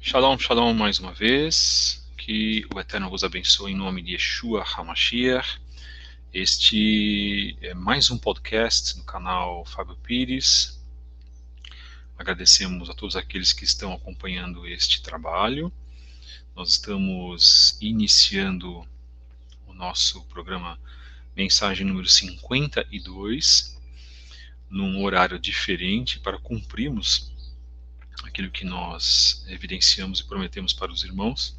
Shalom, shalom mais uma vez. Que o Eterno vos abençoe em nome de Yeshua HaMashiach. Este é mais um podcast do canal Fábio Pires. Agradecemos a todos aqueles que estão acompanhando este trabalho. Nós estamos iniciando o nosso programa Mensagem número 52, num horário diferente para cumprirmos aquilo que nós evidenciamos e prometemos para os irmãos.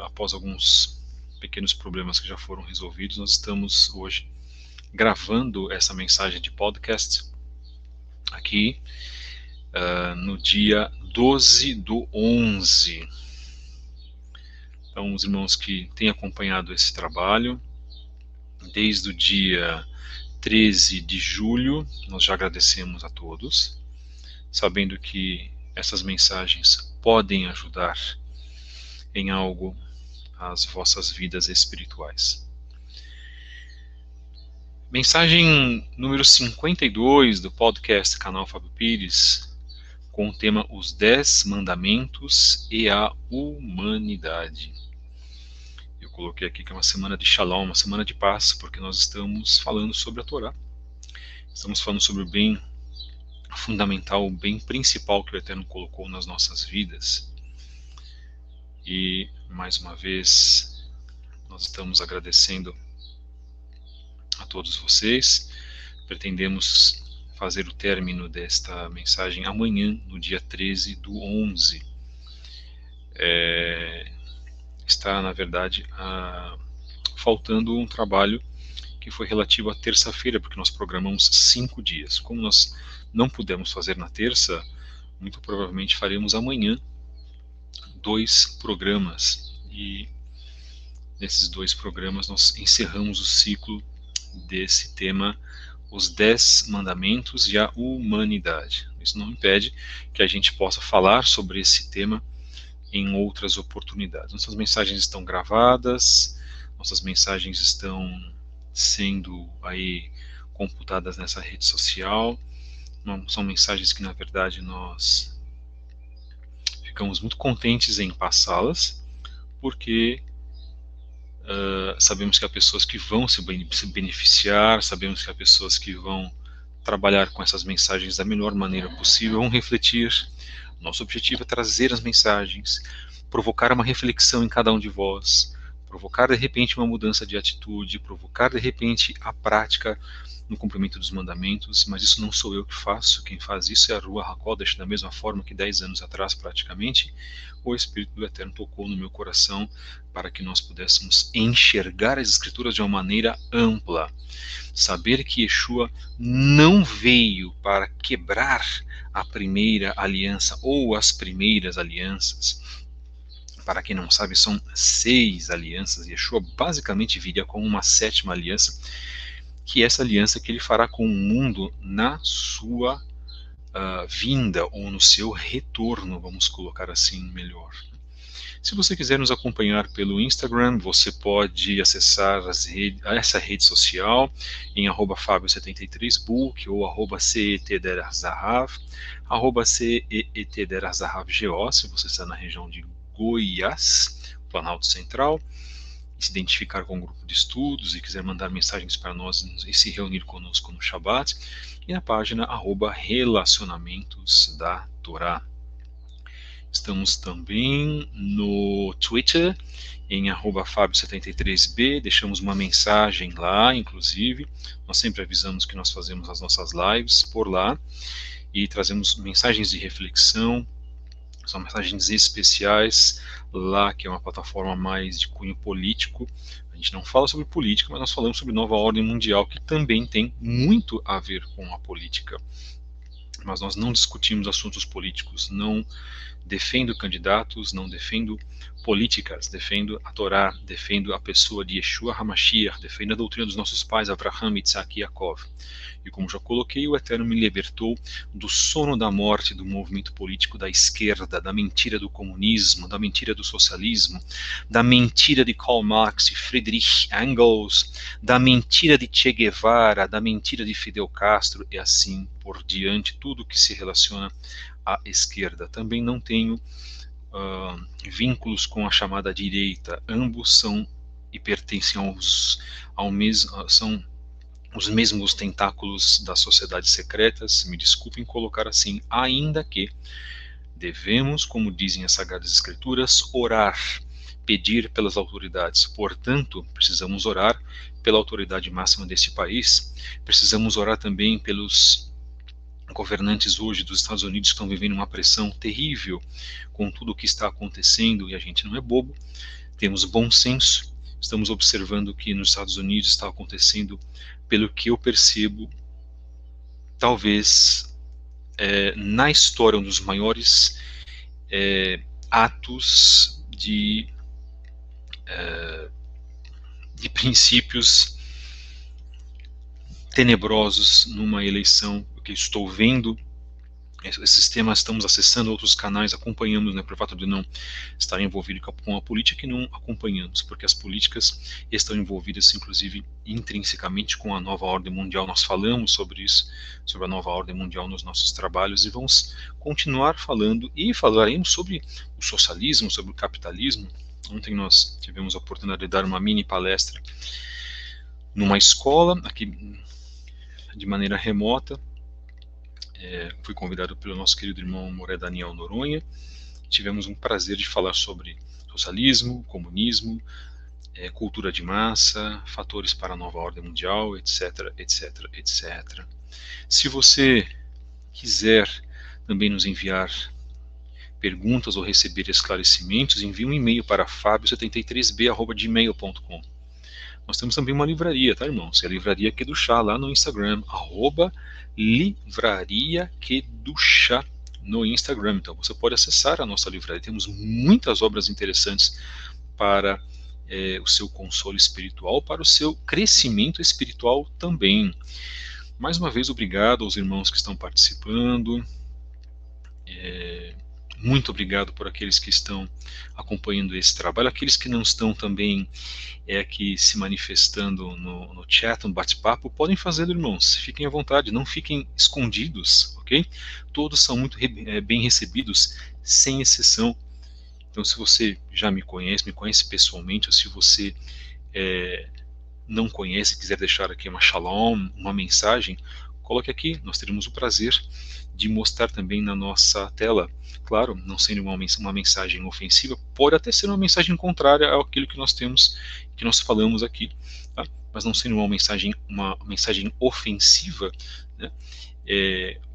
Após alguns pequenos problemas que já foram resolvidos, nós estamos hoje gravando essa mensagem de podcast aqui no dia 12/11. Então, os irmãos que têm acompanhado esse trabalho desde o dia 13 de julho, nós já agradecemos a todos, sabendo que essas mensagens podem ajudar em algo as vossas vidas espirituais. Mensagem número 52 do podcast Canal Fábio Pires, com o tema Os 10 Mandamentos e a Humanidade. Eu coloquei aqui que é uma semana de Shalom, uma semana de paz, porque nós estamos falando sobre a Torá. Estamos falando sobre o bem fundamental, o bem principal que o Eterno colocou nas nossas vidas. E, mais uma vez, nós estamos agradecendo a todos vocês. Pretendemos fazer o término desta mensagem amanhã, no dia 13/11. Está, na verdade, faltando um trabalho que foi relativo à terça-feira, porque nós programamos 5 dias. Como nós não pudemos fazer na terça, muito provavelmente faremos amanhã 2 programas, e nesses 2 programas nós encerramos o ciclo desse tema, os 10 mandamentos e a humanidade. Isso não impede que a gente possa falar sobre esse tema em outras oportunidades. Nossas mensagens estão gravadas, nossas mensagens estão sendo aí computadas nessa rede social. Não, são mensagens que, na verdade, nós ficamos muito contentes em passá-las, porque sabemos que há pessoas que vão se beneficiar, sabemos que há pessoas que vão trabalhar com essas mensagens da melhor maneira possível, vão refletir. Nosso objetivo é trazer as mensagens, provocar uma reflexão em cada um de vós, provocar de repente uma mudança de atitude, provocar de repente a prática no cumprimento dos mandamentos, mas isso não sou eu que faço, quem faz isso é a Ruach HaKodesh, da mesma forma que 10 anos atrás praticamente, o Espírito do Eterno tocou no meu coração para que nós pudéssemos enxergar as Escrituras de uma maneira ampla, saber que Yeshua não veio para quebrar a primeira aliança ou as primeiras alianças. Para quem não sabe, são 6 alianças. Yeshua basicamente viria com uma 7ª aliança, que é essa aliança que ele fará com o mundo na sua vinda, ou no seu retorno, vamos colocar assim melhor. Se você quiser nos acompanhar pelo Instagram, você pode acessar essa rede social em @fabio73book ou @CETDerzahav, @CETDerzahavGO, se você está na região de Goiás, Planalto Central, e se identificar com um grupo de estudos e quiser mandar mensagens para nós e se reunir conosco no Shabbat, e na página @relacionamentos da Torá. Estamos também no Twitter, em @fabio73b, deixamos uma mensagem lá, inclusive, nós sempre avisamos que nós fazemos as nossas lives por lá, e trazemos mensagens de reflexão, são mensagens especiais lá, que é uma plataforma mais de cunho político. A gente não fala sobre política, mas nós falamos sobre nova ordem mundial, que também tem muito a ver com a política. Mas nós não discutimos assuntos políticos, não defendo candidatos, não defendo políticas, defendo a Torá, defendo a pessoa de Yeshua HaMashiach, defendo a doutrina dos nossos pais, Abraham, Isaac e Yaakov. E como já coloquei, o Eterno me libertou do sono da morte do movimento político da esquerda, da mentira do comunismo, da mentira do socialismo, da mentira de Karl Marx e Friedrich Engels, da mentira de Che Guevara, da mentira de Fidel Castro e assim por diante, tudo que se relaciona à esquerda. Também não tenho vínculos com a chamada direita. Ambos são e pertencem são os mesmos tentáculos das sociedades secretas, me desculpem colocar assim, ainda que devemos, como dizem as Sagradas Escrituras, orar, pedir pelas autoridades. Portanto, precisamos orar pela autoridade máxima desse país, precisamos orar também pelos governantes hoje dos Estados Unidos que estão vivendo uma pressão terrível com tudo o que está acontecendo, e a gente não é bobo, temos bom senso, estamos observando que nos Estados Unidos está acontecendo, pelo que eu percebo, talvez na história um dos maiores atos de princípios tenebrosos numa eleição, que estou vendo. Esses temas estamos acessando outros canais, acompanhamos, né, por fato de não estar envolvido com a política, que não acompanhamos, porque as políticas estão envolvidas, inclusive, intrinsecamente com a nova ordem mundial. Nós falamos sobre isso, sobre a nova ordem mundial nos nossos trabalhos, e vamos continuar falando, e falaremos sobre o socialismo, sobre o capitalismo. Ontem nós tivemos a oportunidade de dar uma mini palestra numa escola, aqui de maneira remota. Fui convidado pelo nosso querido irmão Moré Daniel Noronha. Tivemos um prazer de falar sobre socialismo, comunismo, cultura de massa, fatores para a nova ordem mundial, etc, etc, etc. Se você quiser também nos enviar perguntas ou receber esclarecimentos, envie um e-mail para fabio73b@gmail.com. Nós temos também uma livraria, tá, irmãos? É a Livraria Kedushá, lá no Instagram, @Livraria Kedushá no Instagram. Então você pode acessar a nossa livraria. Temos muitas obras interessantes para o seu consolo espiritual, para o seu crescimento espiritual também. Mais uma vez, obrigado aos irmãos que estão participando. Muito obrigado por aqueles que estão acompanhando esse trabalho. Aqueles que não estão também aqui se manifestando no chat, no bate-papo, podem fazê-lo, irmãos. Fiquem à vontade, não fiquem escondidos, ok? Todos são muito bem recebidos, sem exceção. Então, se você já me conhece pessoalmente, ou se você não conhece, quiser deixar aqui uma shalom, uma mensagem, coloque aqui, nós teremos o prazer de mostrar também na nossa tela. Claro, não sendo uma mensagem ofensiva, pode até ser uma mensagem contrária àquilo que nós temos, que nós falamos aqui, tá? Mas não sendo uma mensagem ofensiva, né,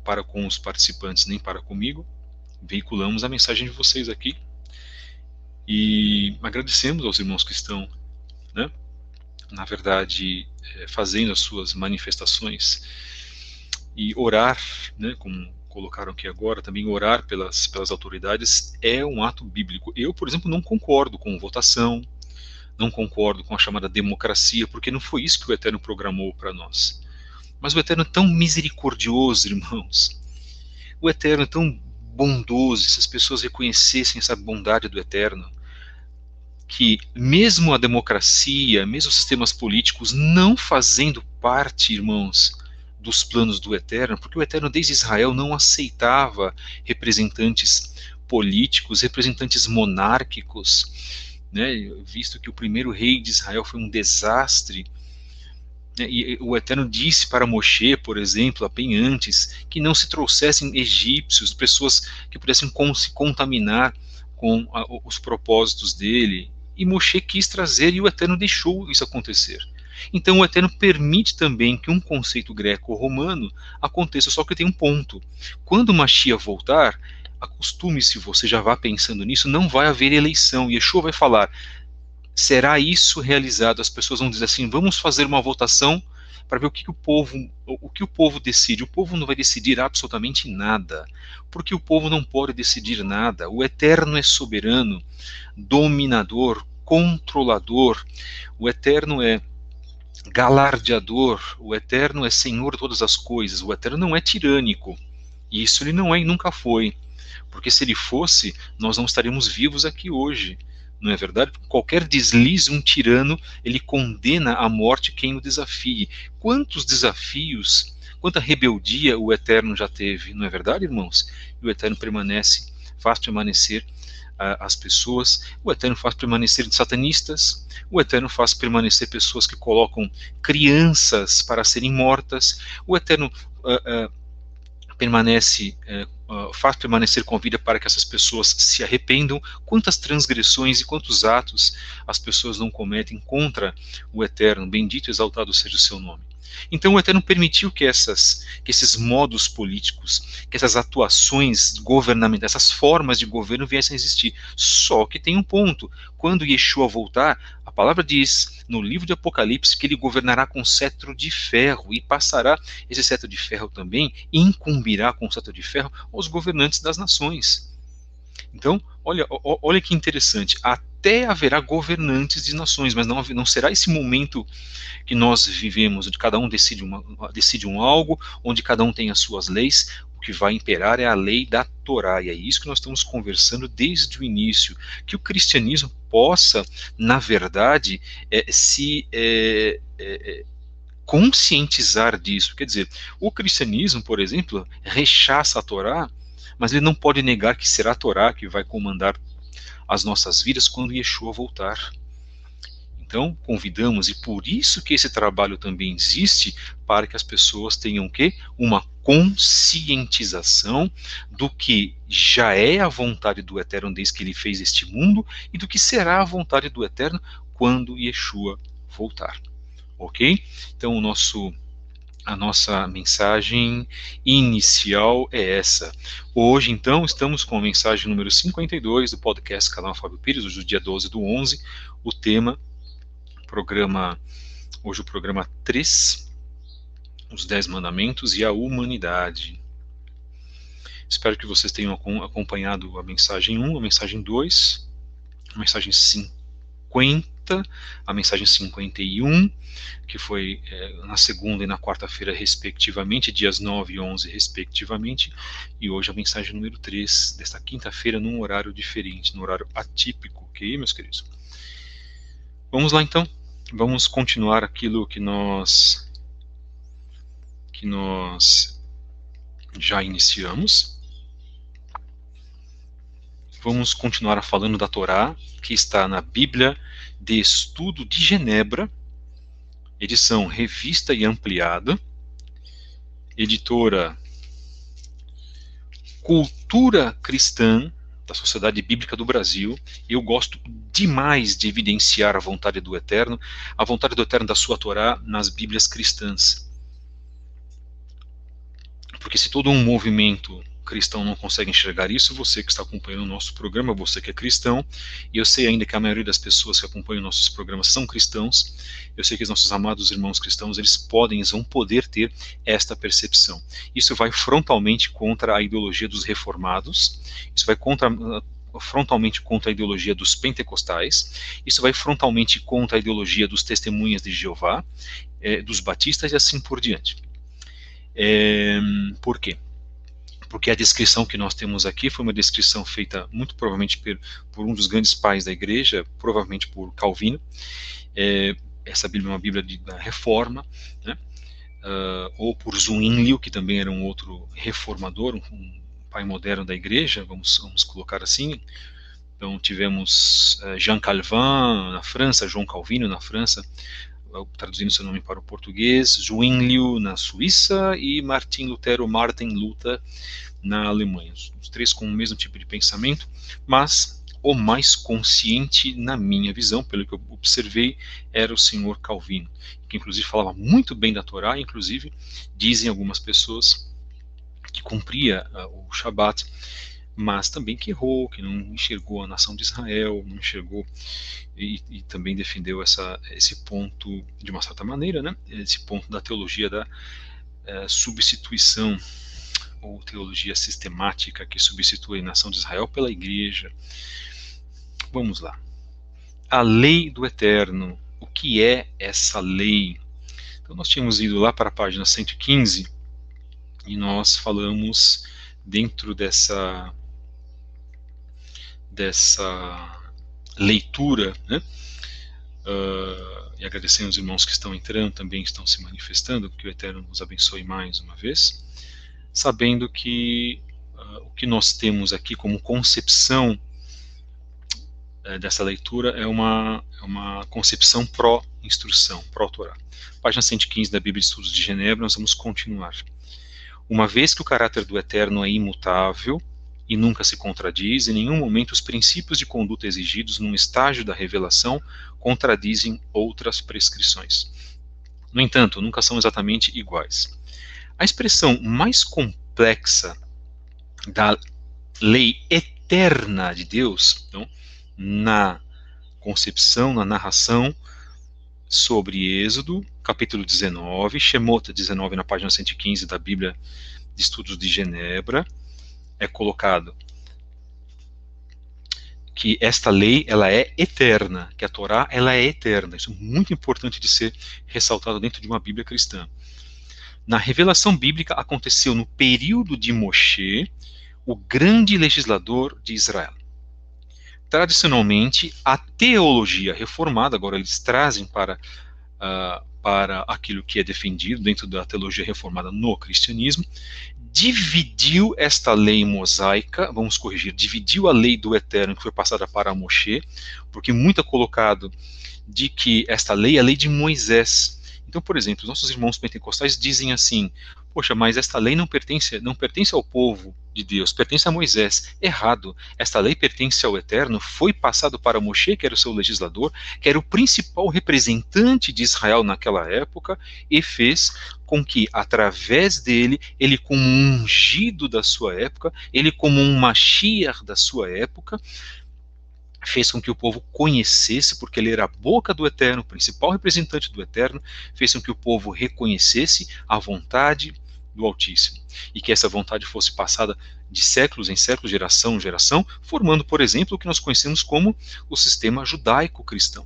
para com os participantes, nem para comigo, veiculamos a mensagem de vocês aqui, e agradecemos aos irmãos que estão, né, na verdade, fazendo as suas manifestações, e orar, né, como colocaram aqui agora, também orar pelas autoridades é um ato bíblico. Eu, por exemplo, não concordo com votação, não concordo com a chamada democracia, porque não foi isso que o Eterno programou para nós. Mas o Eterno é tão misericordioso, irmãos. O Eterno é tão bondoso, se as pessoas reconhecessem essa bondade do Eterno, que mesmo a democracia, mesmo os sistemas políticos não fazendo parte, irmãos, dos planos do Eterno, porque o Eterno desde Israel não aceitava representantes políticos, representantes monárquicos, né, visto que o primeiro rei de Israel foi um desastre, né, e o Eterno disse para Moshe, por exemplo, bem antes, que não se trouxessem egípcios, pessoas que pudessem se contaminar com os propósitos dele, e Moshe quis trazer, e o Eterno deixou isso acontecer. Então o Eterno permite também que um conceito greco-romano aconteça, só que tem um ponto. Quando o Mashiach voltar, acostume-se, você já vá pensando nisso, não vai haver eleição. Yeshua vai falar, será isso realizado? As pessoas vão dizer assim, vamos fazer uma votação para ver o que o povo decide. O povo não vai decidir absolutamente nada, porque o povo não pode decidir nada. O Eterno é soberano, dominador, controlador. O Eterno é galardeador. O Eterno é Senhor de todas as coisas. O Eterno não é tirânico. E isso ele não é e nunca foi. Porque se ele fosse, nós não estaríamos vivos aqui hoje. Não é verdade? Qualquer deslize, um tirano, ele condena à morte quem o desafie. Quantos desafios, quanta rebeldia o Eterno já teve, não é verdade, irmãos? E o Eterno permanece, faz permanecer as pessoas, o Eterno faz permanecer satanistas, o Eterno faz permanecer pessoas que colocam crianças para serem mortas, o Eterno faz permanecer com vida para que essas pessoas se arrependam. Quantas transgressões e quantos atos as pessoas não cometem contra o Eterno, bendito e exaltado seja o seu nome. Então o Eterno permitiu que esses modos políticos, que essas atuações governamentais, essas formas de governo viessem a existir. Só que tem um ponto, quando Yeshua voltar, a palavra diz no livro de Apocalipse que ele governará com cetro de ferro e passará esse cetro de ferro também, e incumbirá com o cetro de ferro aos governantes das nações. Então, olha que interessante, até haverá governantes de nações, mas não será esse momento que nós vivemos, onde cada um decide algo, onde cada um tem as suas leis. O que vai imperar é a lei da Torá, e é isso que nós estamos conversando desde o início, que o cristianismo possa, na verdade, conscientizar disso. Quer dizer, o cristianismo, por exemplo, rechaça a Torá, mas ele não pode negar que será a Torá que vai comandar as nossas vidas quando Yeshua voltar. Então, convidamos, e por isso que esse trabalho também existe, para que as pessoas tenham o quê? Uma conscientização do que já é a vontade do Eterno desde que ele fez este mundo, e do que será a vontade do Eterno quando Yeshua voltar. Ok? Então, a nossa mensagem inicial é essa. Hoje, então, estamos com a mensagem número 52 do podcast Canal Fábio Pires, hoje, dia 12/11, o tema, hoje o programa 3, os 10 mandamentos e a humanidade. Espero que vocês tenham acompanhado a mensagem 1, a mensagem 2, a mensagem 50, a mensagem 51, que foi na segunda e na quarta-feira, respectivamente, dias 9 e 11, respectivamente, e hoje a mensagem número 3, desta quinta-feira, num horário diferente, num horário atípico, ok, meus queridos? Vamos lá, então. Vamos continuar aquilo que nós já iniciamos. Vamos continuar falando da Torá, que está na Bíblia de Estudo de Genebra, edição revista e ampliada, editora Cultura Cristã, da Sociedade Bíblica do Brasil. Eu gosto demais de evidenciar a vontade do Eterno da sua Torá nas Bíblias cristãs. Porque se todo um movimento cristão não consegue enxergar isso, você que está acompanhando o nosso programa, você que é cristão, e eu sei ainda que a maioria das pessoas que acompanham nossos programas são cristãos, eu sei que os nossos amados irmãos cristãos, eles vão poder ter esta percepção. Isso vai frontalmente contra a ideologia dos reformados, isso vai frontalmente contra a ideologia dos pentecostais, isso vai frontalmente contra a ideologia dos testemunhas de Jeová, dos batistas e assim por diante. Por quê? Porque a descrição que nós temos aqui foi uma descrição feita muito provavelmente por um dos grandes pais da igreja, provavelmente por Calvino. Essa Bíblia é uma Bíblia da Reforma, né? Ou por Zwinglio, que também era um outro reformador, um pai moderno da igreja, vamos colocar assim. Então tivemos Jean Calvin na França, João Calvino na França, traduzindo seu nome para o português, Zwinglio na Suíça e Martin Lutero na Alemanha. Os três com o mesmo tipo de pensamento, mas o mais consciente, na minha visão, pelo que eu observei, era o senhor Calvino, que inclusive falava muito bem da Torá, inclusive dizem algumas pessoas que cumpria o Shabat, mas também que errou, que não enxergou a nação de Israel, não enxergou e também defendeu esse ponto de uma certa maneira, né? Esse ponto da teologia da substituição ou teologia sistemática que substitui a nação de Israel pela igreja. Vamos lá. A lei do eterno. O que é essa lei? Então nós tínhamos ido lá para a página 115 e nós falamos dentro dessa leitura, né? E agradecendo os irmãos que estão entrando, também estão se manifestando, que o Eterno nos abençoe mais uma vez, sabendo que o que nós temos aqui como concepção dessa leitura é uma concepção pró-instrução, pró-Torá. Página 115 da Bíblia de Estudos de Genebra, nós vamos continuar. Uma vez que o caráter do Eterno é imutável e nunca se contradiz, em nenhum momento os princípios de conduta exigidos num estágio da revelação contradizem outras prescrições. No entanto, nunca são exatamente iguais. A expressão mais complexa da lei eterna de Deus, então, na concepção, na narração sobre Êxodo, capítulo 19, Shemot 19, na página 115 da Bíblia de Estudos de Genebra, é colocado que esta lei ela é eterna, que a Torá ela é eterna. Isso é muito importante de ser ressaltado dentro de uma Bíblia cristã. Na revelação bíblica aconteceu no período de Moshe, o grande legislador de Israel. Tradicionalmente, a teologia reformada, agora eles trazem para aquilo que é defendido dentro da teologia reformada no cristianismo, dividiu esta lei mosaica, vamos corrigir, dividiu a lei do Eterno que foi passada para Moshe, porque muito é colocado de que esta lei é a lei de Moisés. Então, por exemplo, os nossos irmãos pentecostais dizem assim, poxa, mas esta lei não pertence ao povo de Deus, pertence a Moisés. Errado. Esta lei pertence ao Eterno, foi passado para Moshe, que era o seu legislador, que era o principal representante de Israel naquela época, e fez com que, através dele, ele como um ungido da sua época, ele como um Mashiach da sua época, fez com que o povo conhecesse, porque ele era a boca do Eterno, o principal representante do Eterno, fez com que o povo reconhecesse a vontade do Altíssimo, e que essa vontade fosse passada de séculos em séculos, geração em geração, formando, por exemplo, o que nós conhecemos como o sistema judaico-cristão.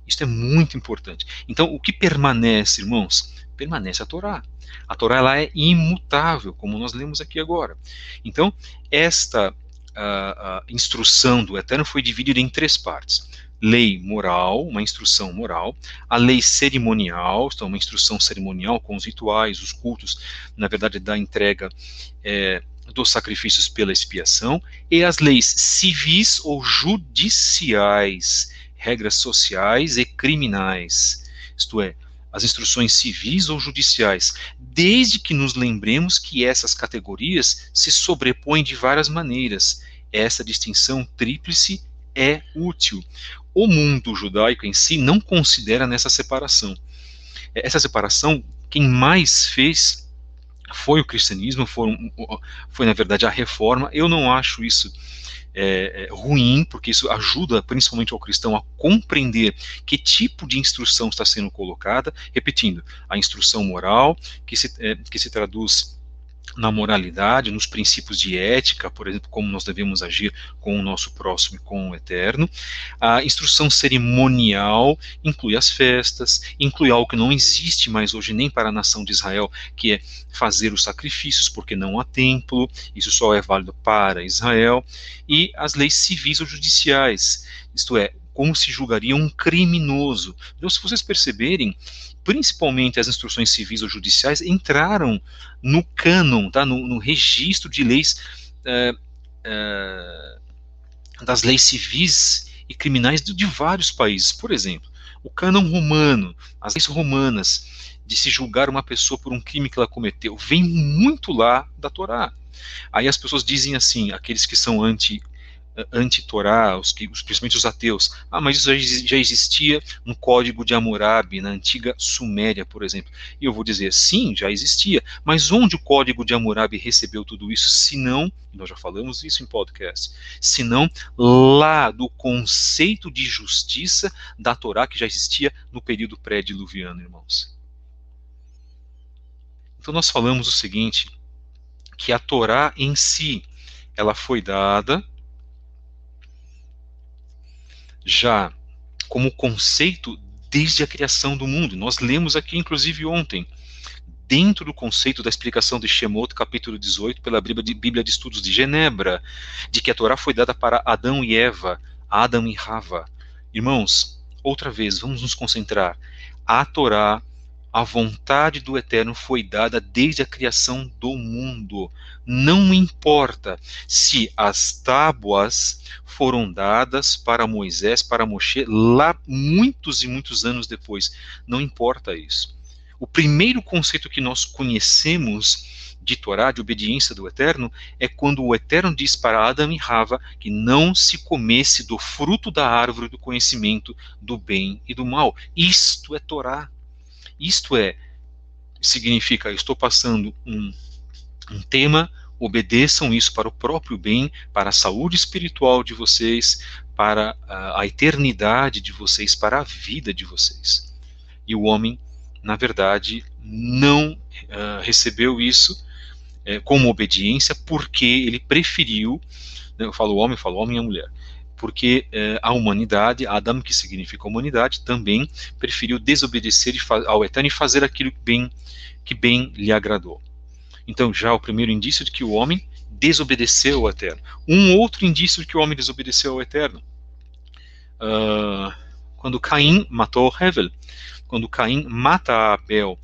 Isso é muito importante. Então, o que permanece, irmãos? Permanece a Torá. A Torá ela é imutável, como nós lemos aqui agora. Então, esta a instrução do Eterno foi dividida em três partes. Lei moral, uma instrução moral, a lei cerimonial, então uma instrução cerimonial com os rituais, os cultos, na verdade da entrega dos sacrifícios pela expiação, e as leis civis ou judiciais, regras sociais e criminais, isto é, as instruções civis ou judiciais, desde que nos lembremos que essas categorias se sobrepõem de várias maneiras. Essa distinção tríplice é útil. O mundo judaico em si não considera nessa separação. Essa separação, quem mais fez foi o cristianismo, foi na verdade a reforma. Eu não acho isso ruim, porque isso ajuda principalmente ao cristão a compreender que tipo de instrução está sendo colocada, repetindo, a instrução moral, que se traduz na moralidade, nos princípios de ética, por exemplo, como nós devemos agir com o nosso próximo e com o Eterno. A instrução cerimonial inclui as festas, inclui algo que não existe mais hoje nem para a nação de Israel, que é fazer os sacrifícios, porque não há templo, isso só é válido para Israel, e as leis civis ou judiciais, isto é, como se julgaria um criminoso. Então, se vocês perceberem, principalmente as instruções civis ou judiciais entraram no cânon, tá? no registro de leis, das leis civis e criminais de vários países. Por exemplo, o cânon romano, as leis romanas, de se julgar uma pessoa por um crime que ela cometeu, vem muito lá da Torá. Aí as pessoas dizem assim, aqueles que são anti-Torá, principalmente os ateus. Ah, mas isso já existia no Código de Hammurabi, na antiga Suméria, por exemplo. E eu vou dizer, sim, já existia, mas onde o Código de Hammurabi recebeu tudo isso, se não, nós já falamos isso em podcast, se não lá do conceito de justiça da Torá que já existia no período pré-diluviano, irmãos. Então nós falamos o seguinte, que a Torá em si, ela foi dada já como conceito desde a criação do mundo. Nós lemos aqui, inclusive, ontem, dentro do conceito da explicação de Shemot, capítulo 18, pela Bíblia de Estudos de Genebra, de que a Torá foi dada para Adão e Eva, Adam e Hava. Irmãos, outra vez, vamos nos concentrar. A Torá, a vontade do Eterno foi dada desde a criação do mundo. Não importa se as tábuas foram dadas para Moisés, para Moshe, lá muitos e muitos anos depois. Não importa isso. O primeiro conceito que nós conhecemos de Torá, de obediência do Eterno, é quando o Eterno diz para Adão e Hava que não se comesse do fruto da árvore do conhecimento do bem e do mal. Isto é Torá. Isto significa, eu estou passando um tema, obedeçam isso para o próprio bem, para a saúde espiritual de vocês, para a eternidade de vocês, para a vida de vocês. E o homem, na verdade, não recebeu isso como obediência, porque ele preferiu, eu falo homem e a mulher, porque a humanidade, Adam, que significa humanidade, também preferiu desobedecer ao Eterno e fazer aquilo que bem lhe agradou. Então, já o primeiro indício de que o homem desobedeceu ao Eterno. Um outro indício de que o homem desobedeceu ao Eterno. Quando Caim matou Hevel, quando Caim mata Abel,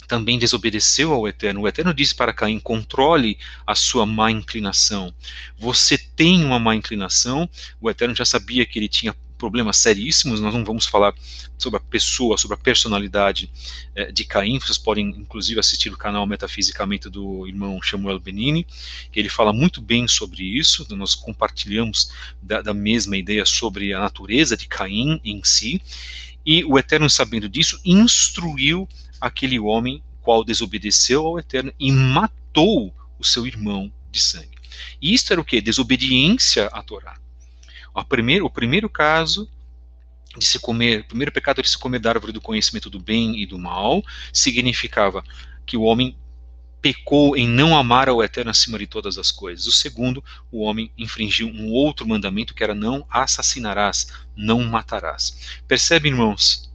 também desobedeceu ao Eterno. O Eterno disse para Caim, controle a sua má inclinação. Você tem uma má inclinação, o Eterno já sabia que ele tinha problemas seríssimos, nós não vamos falar sobre a pessoa, sobre a personalidade de Caim, vocês podem inclusive assistir o canal Metafisicamente do irmão Samuel Benini, que ele fala muito bem sobre isso, nós compartilhamos da mesma ideia sobre a natureza de Caim em si, e o Eterno, sabendo disso, instruiu aquele homem qual desobedeceu ao Eterno e matou o seu irmão de sangue. E isto era o quê? Desobediência à Torá. O primeiro caso de se comer, o primeiro pecado de se comer da árvore do conhecimento do bem e do mal, significava que o homem pecou em não amar ao Eterno acima de todas as coisas. O segundo, o homem infringiu um outro mandamento que era não assassinarás, não matarás. Percebe, irmãos,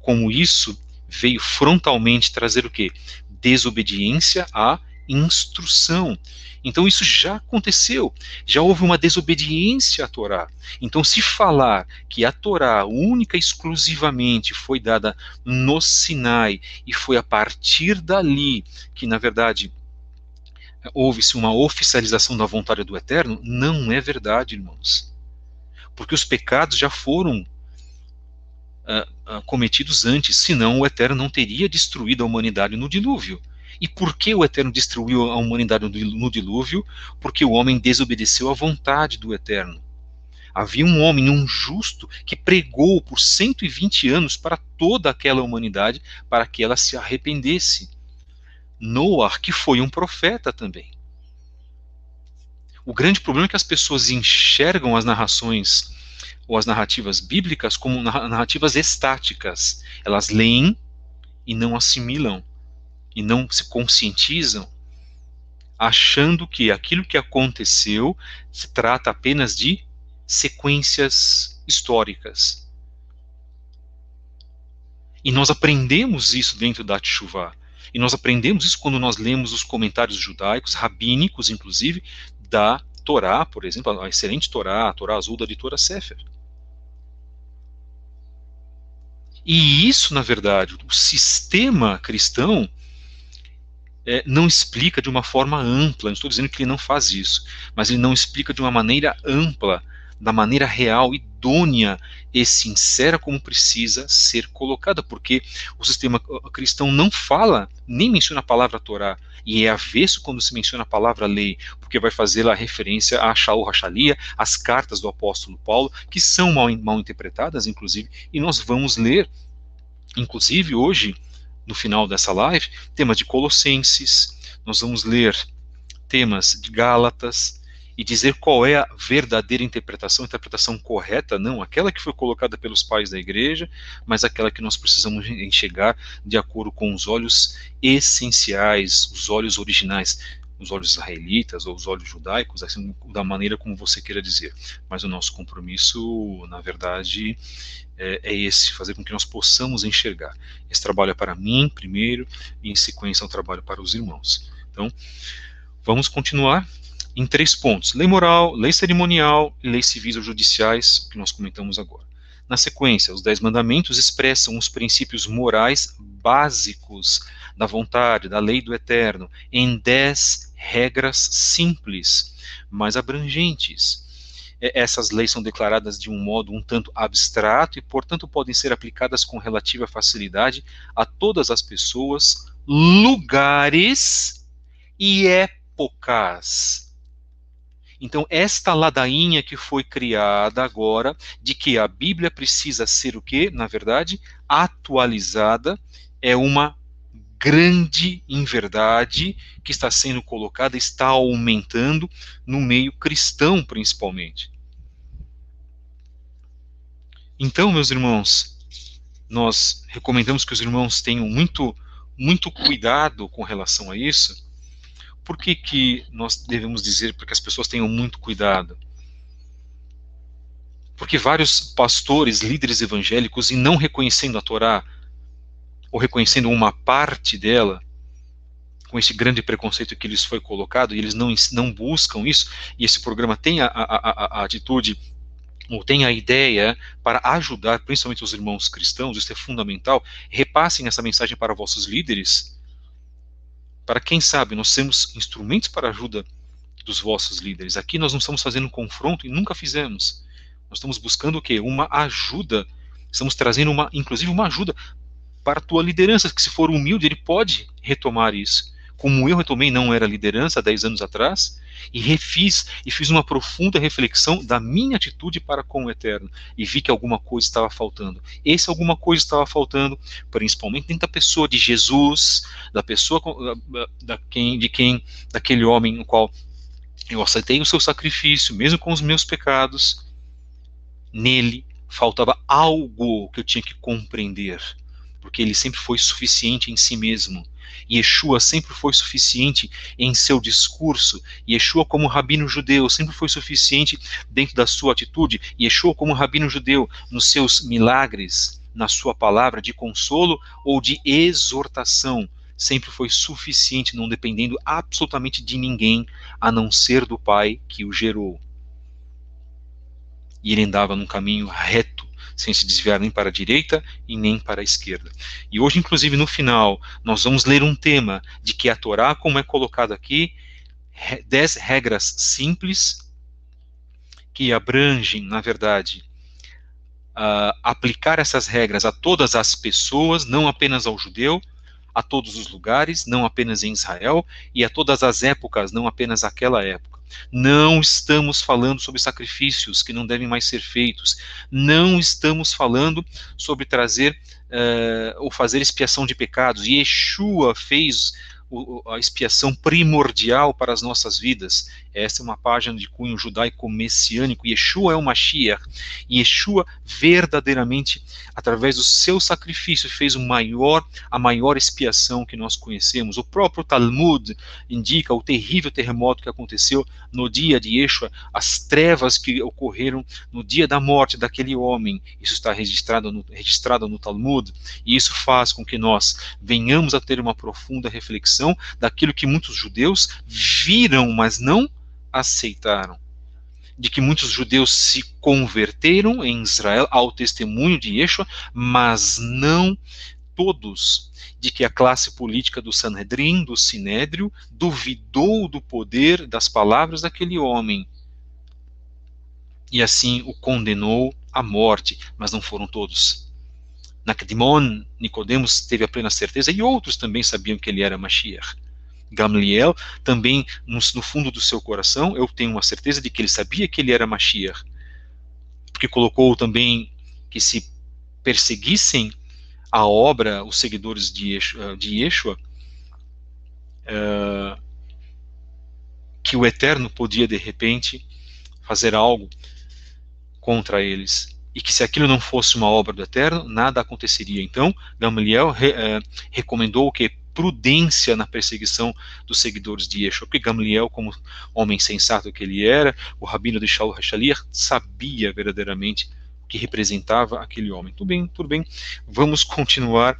como isso veio frontalmente trazer o quê? Desobediência à instrução. Então isso já aconteceu, já houve uma desobediência à Torá. Então se falar que a Torá única e exclusivamente foi dada no Sinai e foi a partir dali que na verdade houve-se uma oficialização da vontade do Eterno, não é verdade, irmãos. Porque os pecados já foram cometidos antes, senão o Eterno não teria destruído a humanidade no dilúvio. E por que o Eterno destruiu a humanidade no dilúvio? Porque o homem desobedeceu à vontade do Eterno. Havia um homem, um justo, que pregou por 120 anos para toda aquela humanidade, para que ela se arrependesse. Noah, que foi um profeta também. O grande problema é que as pessoas enxergam as narrações ou as narrativas bíblicas como narrativas estáticas. Elas leem e não assimilam, e não se conscientizam, achando que aquilo que aconteceu se trata apenas de sequências históricas. E nós aprendemos isso dentro da Teshuvah. E nós aprendemos isso quando nós lemos os comentários judaicos, rabínicos, inclusive, da Torá, por exemplo, a excelente Torá, a Torá azul da editora Sefer. E isso, na verdade, o sistema cristão não explica de uma forma ampla. Não estou dizendo que ele não faz isso, mas ele não explica de uma maneira ampla da maneira real, idônea e sincera como precisa ser colocada, porque o sistema cristão não fala, nem menciona a palavra Torá, e é avesso quando se menciona a palavra lei, porque vai fazer lá referência a Shaul Hachalia, as cartas do apóstolo Paulo, que são mal interpretadas, inclusive, e nós vamos ler, inclusive hoje, no final dessa live, temas de Colossenses, nós vamos ler temas de Gálatas, e dizer qual é a verdadeira interpretação, a interpretação correta, não aquela que foi colocada pelos pais da igreja, mas aquela que nós precisamos enxergar de acordo com os olhos essenciais, os olhos originais, os olhos israelitas ou os olhos judaicos, assim, da maneira como você queira dizer. Mas o nosso compromisso, na verdade, é esse, fazer com que nós possamos enxergar. Esse trabalho é para mim, primeiro, e em sequência é um trabalho para os irmãos. Então, vamos continuar em 3 pontos: lei moral, lei cerimonial e leis civis ou judiciais, que nós comentamos agora. Na sequência, os 10 mandamentos expressam os princípios morais básicos da vontade, da lei do eterno, em 10 regras simples, mas abrangentes. Essas leis são declaradas de um modo um tanto abstrato e, portanto, podem ser aplicadas com relativa facilidade a todas as pessoas, lugares e épocas. Então, esta ladainha que foi criada agora, de que a Bíblia precisa ser o quê? Na verdade, atualizada, é uma grande inverdade que está sendo colocada, está aumentando no meio cristão, principalmente. Então, meus irmãos, nós recomendamos que os irmãos tenham muito cuidado com relação a isso. Por que nós devemos dizer para que as pessoas tenham muito cuidado? Porque vários pastores, líderes evangélicos, e não reconhecendo a Torá, ou reconhecendo uma parte dela, com esse grande preconceito que lhes foi colocado, e eles não buscam isso, e esse programa tem a atitude, ou tem a ideia para ajudar, principalmente os irmãos cristãos, isso é fundamental, repassem essa mensagem para vossos líderes, para quem sabe nós sermos instrumentos para a ajuda dos vossos líderes. Aqui nós não estamos fazendo um confronto, e nunca fizemos. Nós estamos buscando o quê? Uma ajuda. Estamos trazendo inclusive uma ajuda para a tua liderança, que se for humilde, ele pode retomar isso. Como eu retomei, não era liderança há 10 anos atrás, e fiz uma profunda reflexão da minha atitude para com o Eterno, e vi que alguma coisa estava faltando. Alguma coisa estava faltando, principalmente dentro da pessoa de Jesus, da pessoa daquele homem no qual eu aceitei o seu sacrifício, mesmo com os meus pecados. Nele faltava algo que eu tinha que compreender, porque ele sempre foi suficiente em si mesmo. Yeshua sempre foi suficiente em seu discurso. Yeshua, como rabino judeu, sempre foi suficiente dentro da sua atitude. Yeshua, como rabino judeu, nos seus milagres, na sua palavra de consolo ou de exortação, sempre foi suficiente, não dependendo absolutamente de ninguém, a não ser do Pai que o gerou. E ele andava num caminho reto, sem se desviar nem para a direita e nem para a esquerda. E hoje, inclusive, no final, nós vamos ler um tema de que a Torá, como é colocado aqui, 10 regras simples, que abrangem, na verdade, aplicar essas regras a todas as pessoas, não apenas ao judeu, a todos os lugares, não apenas em Israel, e a todas as épocas, não apenas aquela época. Não estamos falando sobre sacrifícios que não devem mais ser feitos. Não estamos falando sobre trazer ou fazer expiação de pecados. Yeshua fez a expiação primordial para as nossas vidas. Essa é uma página de cunho judaico-messiânico. Yeshua é o Mashiach. Yeshua verdadeiramente, através do seu sacrifício, fez a maior expiação que nós conhecemos. O próprio Talmud indica o terrível terremoto que aconteceu no dia de Yeshua, as trevas que ocorreram no dia da morte daquele homem. Isso está registrado no Talmud, e isso faz com que nós venhamos a ter uma profunda reflexão daquilo que muitos judeus viram, mas não aceitaram. De que muitos judeus se converteram em Israel ao testemunho de Yeshua, mas não todos. De que a classe política do Sanhedrin, do Sinédrio, duvidou do poder das palavras daquele homem. e assim o condenou à morte, mas não foram todos. Nakdimon, Nicodemos teve a plena certeza, e outros também sabiam que ele era Mashiach. Gamliel também, no fundo do seu coração, eu tenho uma certeza de que ele sabia que ele era Mashiach, porque colocou também que se perseguissem a obra, os seguidores de Yeshua, que o Eterno podia, de repente, fazer algo contra eles. E que se aquilo não fosse uma obra do Eterno, nada aconteceria. Então, Gamaliel recomendou o que? Prudência na perseguição dos seguidores de Yeshua. Porque Gamaliel, como homem sensato que ele era, o rabino de Shaul HaShaliach, sabia verdadeiramente o que representava aquele homem. Tudo bem. Vamos continuar,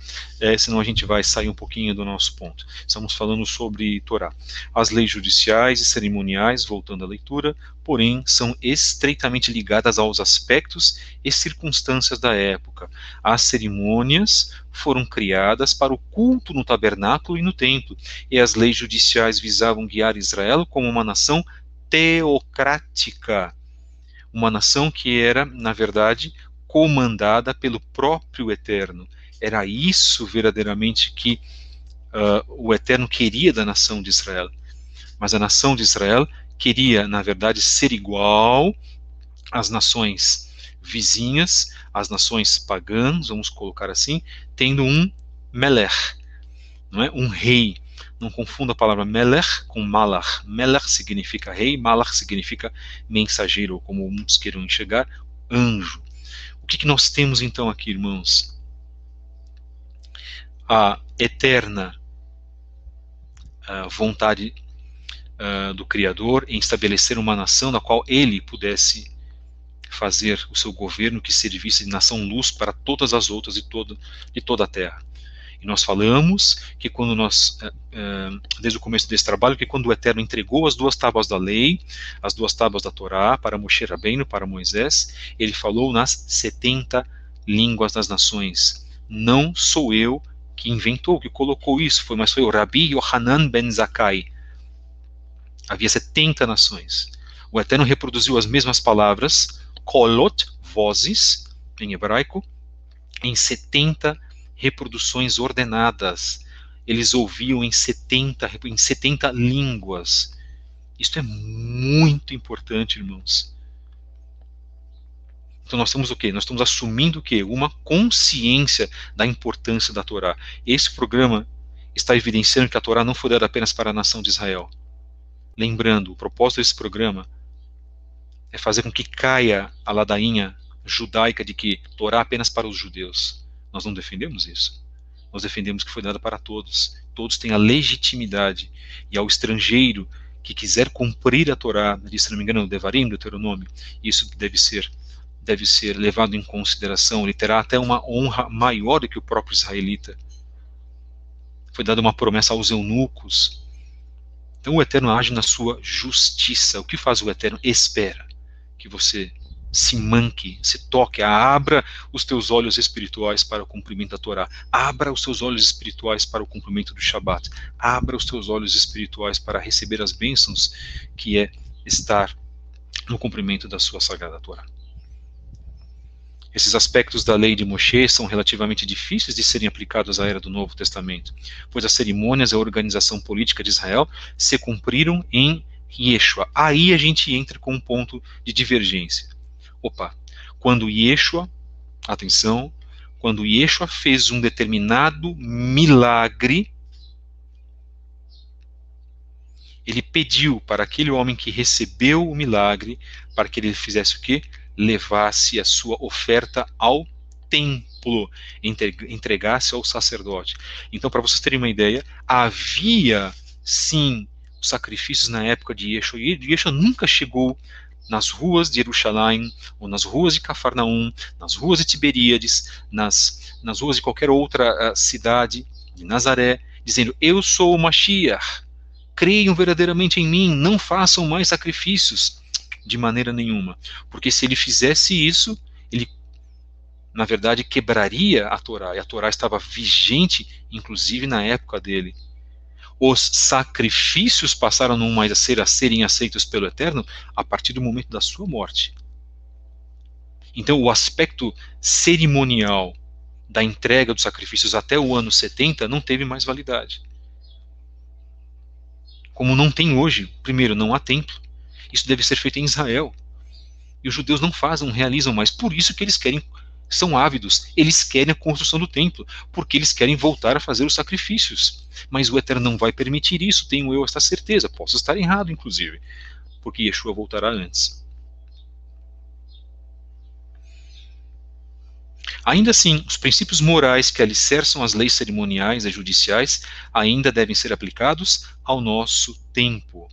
senão a gente vai sair um pouquinho do nosso ponto. Estamos falando sobre Torá. As leis judiciais e cerimoniais, voltando à leitura, porém, são estreitamente ligadas aos aspectos e circunstâncias da época. As cerimônias foram criadas para o culto no tabernáculo e no templo, e as leis judiciais visavam guiar Israel como uma nação teocrática, uma nação que era, na verdade, comandada pelo próprio Eterno. Era isso verdadeiramente que o Eterno queria da nação de Israel. Mas a nação de Israel queria, na verdade, ser igual às nações vizinhas, às nações pagãs, vamos colocar assim, tendo um Melech, não é? Um rei. Não confunda a palavra Melech com Malach. Melech significa rei, Malach significa mensageiro, ou como muitos queiram enxergar, anjo. O que nós temos então aqui, irmãos? A eterna vontade do Criador em estabelecer uma nação na qual ele pudesse fazer o seu governo que servisse de nação-luz para todas as outras de toda a terra. E nós falamos que quando desde o começo desse trabalho, que quando o Eterno entregou as 2 tábuas da lei, as 2 tábuas da Torá para Moshe Rabbeinu, para Moisés, ele falou nas 70 línguas das nações. Não sou eu que inventou, que colocou isso, mas foi o Rabi Yohanan ben Zakkai. Havia 70 nações. O Eterno reproduziu as mesmas palavras, kolot, vozes, em hebraico, em 70 reproduções ordenadas. Eles ouviam em 70 línguas. Isso é muito importante, irmãos. Então nós temos o quê? Nós estamos assumindo o quê? Uma consciência da importância da Torá. Esse programa está evidenciando que a Torá não foi dada apenas para a nação de Israel. Lembrando, o propósito desse programa é fazer com que caia a ladainha judaica de que Torá apenas para os judeus. Nós não defendemos isso. Nós defendemos que foi dada para todos. Todos têm a legitimidade. E ao estrangeiro que quiser cumprir a Torá, se não me engano, o Devarim, Deuteronômio, isso deve ser levado em consideração. Ele terá até uma honra maior do que o próprio israelita. Foi dada uma promessa aos eunucos. Então o Eterno age na sua justiça. O que faz o Eterno? Espera que você se manque, se toque, abra os teus olhos espirituais para o cumprimento da Torá, abra os teus olhos espirituais para o cumprimento do Shabat, abra os teus olhos espirituais para receber as bênçãos que é estar no cumprimento da sua sagrada Torá. Esses aspectos da lei de Moshe são relativamente difíceis de serem aplicados à era do Novo Testamento, pois as cerimônias e a organização política de Israel se cumpriram em Yeshua. Aí a gente entra com um ponto de divergência. Quando Yeshua, atenção, quando Yeshua fez um determinado milagre, ele pediu para aquele homem que recebeu o milagre, para que ele fizesse o quê? Levasse a sua oferta ao templo, entregasse ao sacerdote. Então, para vocês terem uma ideia, havia sim sacrifícios na época de Yeshua, e Yeshua nunca chegou nas ruas de Jerusalém, ou nas ruas de Cafarnaum, nas ruas de Tiberíades, nas ruas de qualquer outra cidade, de Nazaré, dizendo, eu sou o Mashiach, creiam verdadeiramente em mim, não façam mais sacrifícios, de maneira nenhuma. Porque se ele fizesse isso, ele, na verdade, quebraria a Torá, e a Torá estava vigente, inclusive na época dele. Os sacrifícios passaram não mais a serem aceitos pelo Eterno a partir do momento da sua morte. Então, o aspecto cerimonial da entrega dos sacrifícios até o ano 70 não teve mais validade. Como não tem hoje, primeiro, não há templo. Isso deve ser feito em Israel. E os judeus não fazem, não realizam mais. Por isso que eles querem, são ávidos, eles querem a construção do templo, porque eles querem voltar a fazer os sacrifícios. Mas o Eterno não vai permitir isso, tenho eu esta certeza. Posso estar errado, inclusive, porque Yeshua voltará antes. Ainda assim, os princípios morais que alicerçam as leis cerimoniais e judiciais ainda devem ser aplicados ao nosso tempo.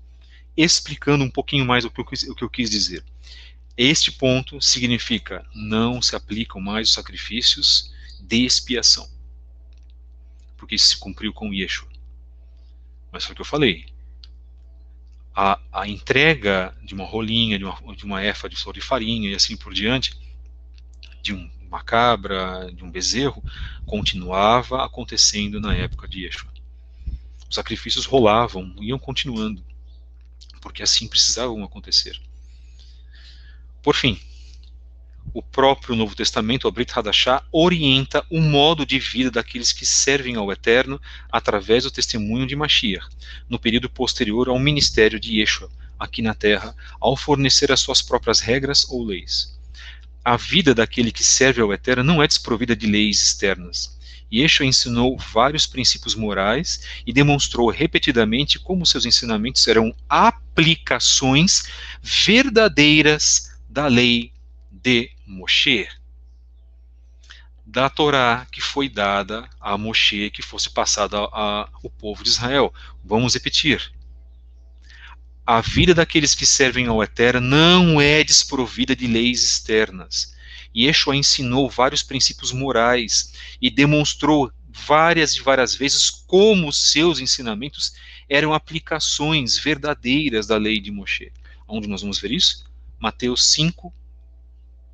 Explicando um pouquinho mais o que eu quis dizer. Este ponto significa não se aplicam mais os sacrifícios de expiação, porque isso se cumpriu com Yeshua. Mas foi o que eu falei. A entrega de uma rolinha, de uma efa de flor de farinha e assim por diante, de uma cabra, de um bezerro, continuava acontecendo na época de Yeshua. Os sacrifícios rolavam, iam continuando, porque assim precisavam acontecer. Por fim, o próprio Novo Testamento, a Brit Hadashah, orienta o modo de vida daqueles que servem ao Eterno através do testemunho de Mashiach, no período posterior ao ministério de Yeshua, aqui na Terra, ao fornecer as suas próprias regras ou leis. A vida daquele que serve ao Eterno não é desprovida de leis externas. Yeshua ensinou vários princípios morais e demonstrou repetidamente como seus ensinamentos eram aplicações verdadeiras da lei de Moshe, da Torá que foi dada a Moshe, que fosse passada ao povo de Israel. Vamos repetir. A vida daqueles que servem ao Eterno não é desprovida de leis externas. Yeshua ensinou vários princípios morais e demonstrou várias e várias vezes como seus ensinamentos eram aplicações verdadeiras da lei de Moshe. Onde nós vamos ver isso? Mateus 5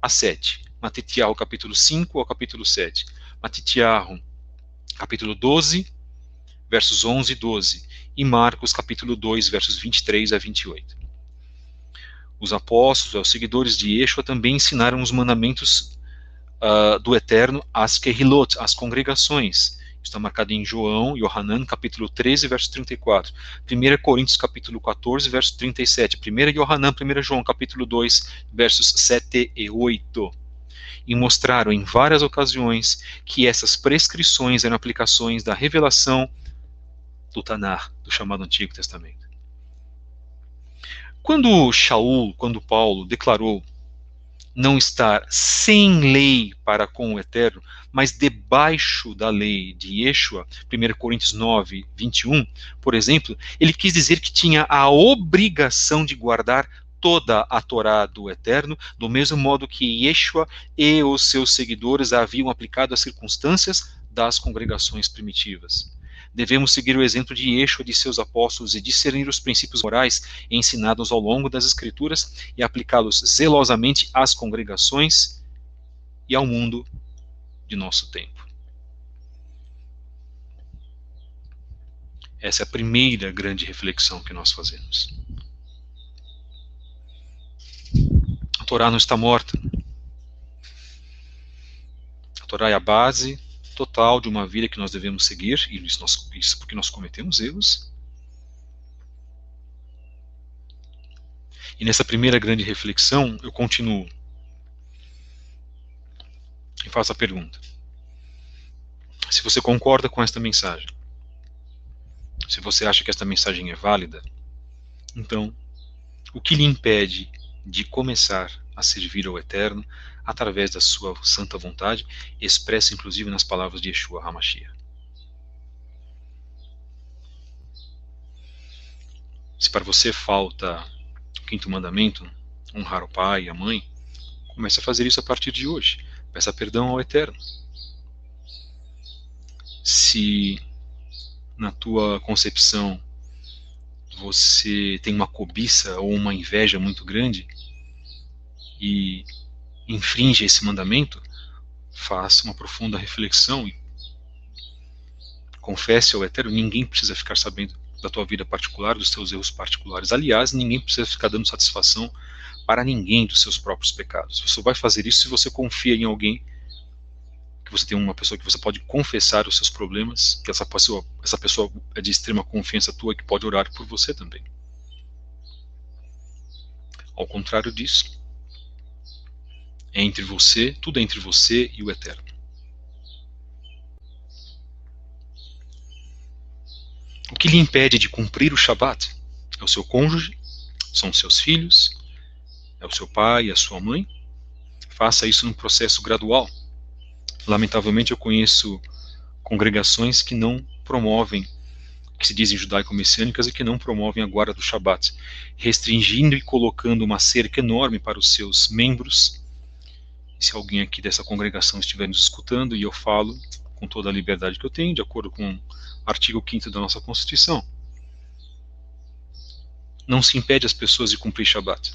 a 7. Matitiahu, capítulo 5 ao capítulo 7. Matitiahu, capítulo 12, versos 11 e 12. E Marcos, capítulo 2, versos 23 a 28. Os apóstolos, os seguidores de Yeshua, também ensinaram os mandamentos do Eterno às Kehilot, às congregações. Está marcado em João, Yohanan, capítulo 13, verso 34. 1 Coríntios, capítulo 14, verso 37. 1 Yohanan, 1 João, capítulo 2, versos 7 e 8. E mostraram em várias ocasiões que essas prescrições eram aplicações da revelação do Tanar, do chamado Antigo Testamento. Quando Paulo declarou não estar sem lei para com o Eterno, mas debaixo da lei de Yeshua, 1 Coríntios 9, 21, por exemplo, ele quis dizer que tinha a obrigação de guardar toda a Torá do Eterno, do mesmo modo que Yeshua e os seus seguidores haviam aplicado às circunstâncias das congregações primitivas. Devemos seguir o exemplo de Yeshua e de seus apóstolos e discernir os princípios morais ensinados ao longo das Escrituras e aplicá-los zelosamente às congregações e ao mundo de nosso tempo. Essa é a primeira grande reflexão que nós fazemos. A Torá não está morta. A Torá é a base total de uma vida que nós devemos seguir, e isso porque nós cometemos erros. E nessa primeira grande reflexão, eu continuo e faço a pergunta: se você concorda com esta mensagem, se você acha que esta mensagem é válida, então, o que lhe impede de começar a servir ao Eterno através da sua santa vontade, expressa inclusive nas palavras de Yeshua HaMashiach? Se para você falta o quinto mandamento, honrar o pai e a mãe, comece a fazer isso a partir de hoje. Peça perdão ao Eterno. Se na tua concepção você tem uma cobiça ou uma inveja muito grande e infringe esse mandamento, faça uma profunda reflexão e confesse ao Eterno. Ninguém precisa ficar sabendo da tua vida particular, dos teus erros particulares. Aliás, ninguém precisa ficar dando satisfação para ninguém dos seus próprios pecados. Você só vai fazer isso se você confia em alguém, que você tem uma pessoa que você pode confessar os seus problemas, que essa pessoa é de extrema confiança tua, que pode orar por você também. Ao contrário disso, tudo é entre você e o Eterno. O que lhe impede de cumprir o Shabat é o seu cônjuge, são os seus filhos, é o seu pai e a sua mãe. Faça isso num processo gradual. Lamentavelmente, eu conheço congregações que não promovem, que se dizem judaico-messiânicas e que não promovem a guarda do Shabat, restringindo e colocando uma cerca enorme para os seus membros. E se alguém aqui dessa congregação estiver nos escutando, e eu falo com toda a liberdade que eu tenho, de acordo com o artigo 5º da nossa Constituição, não se impede as pessoas de cumprir Shabat.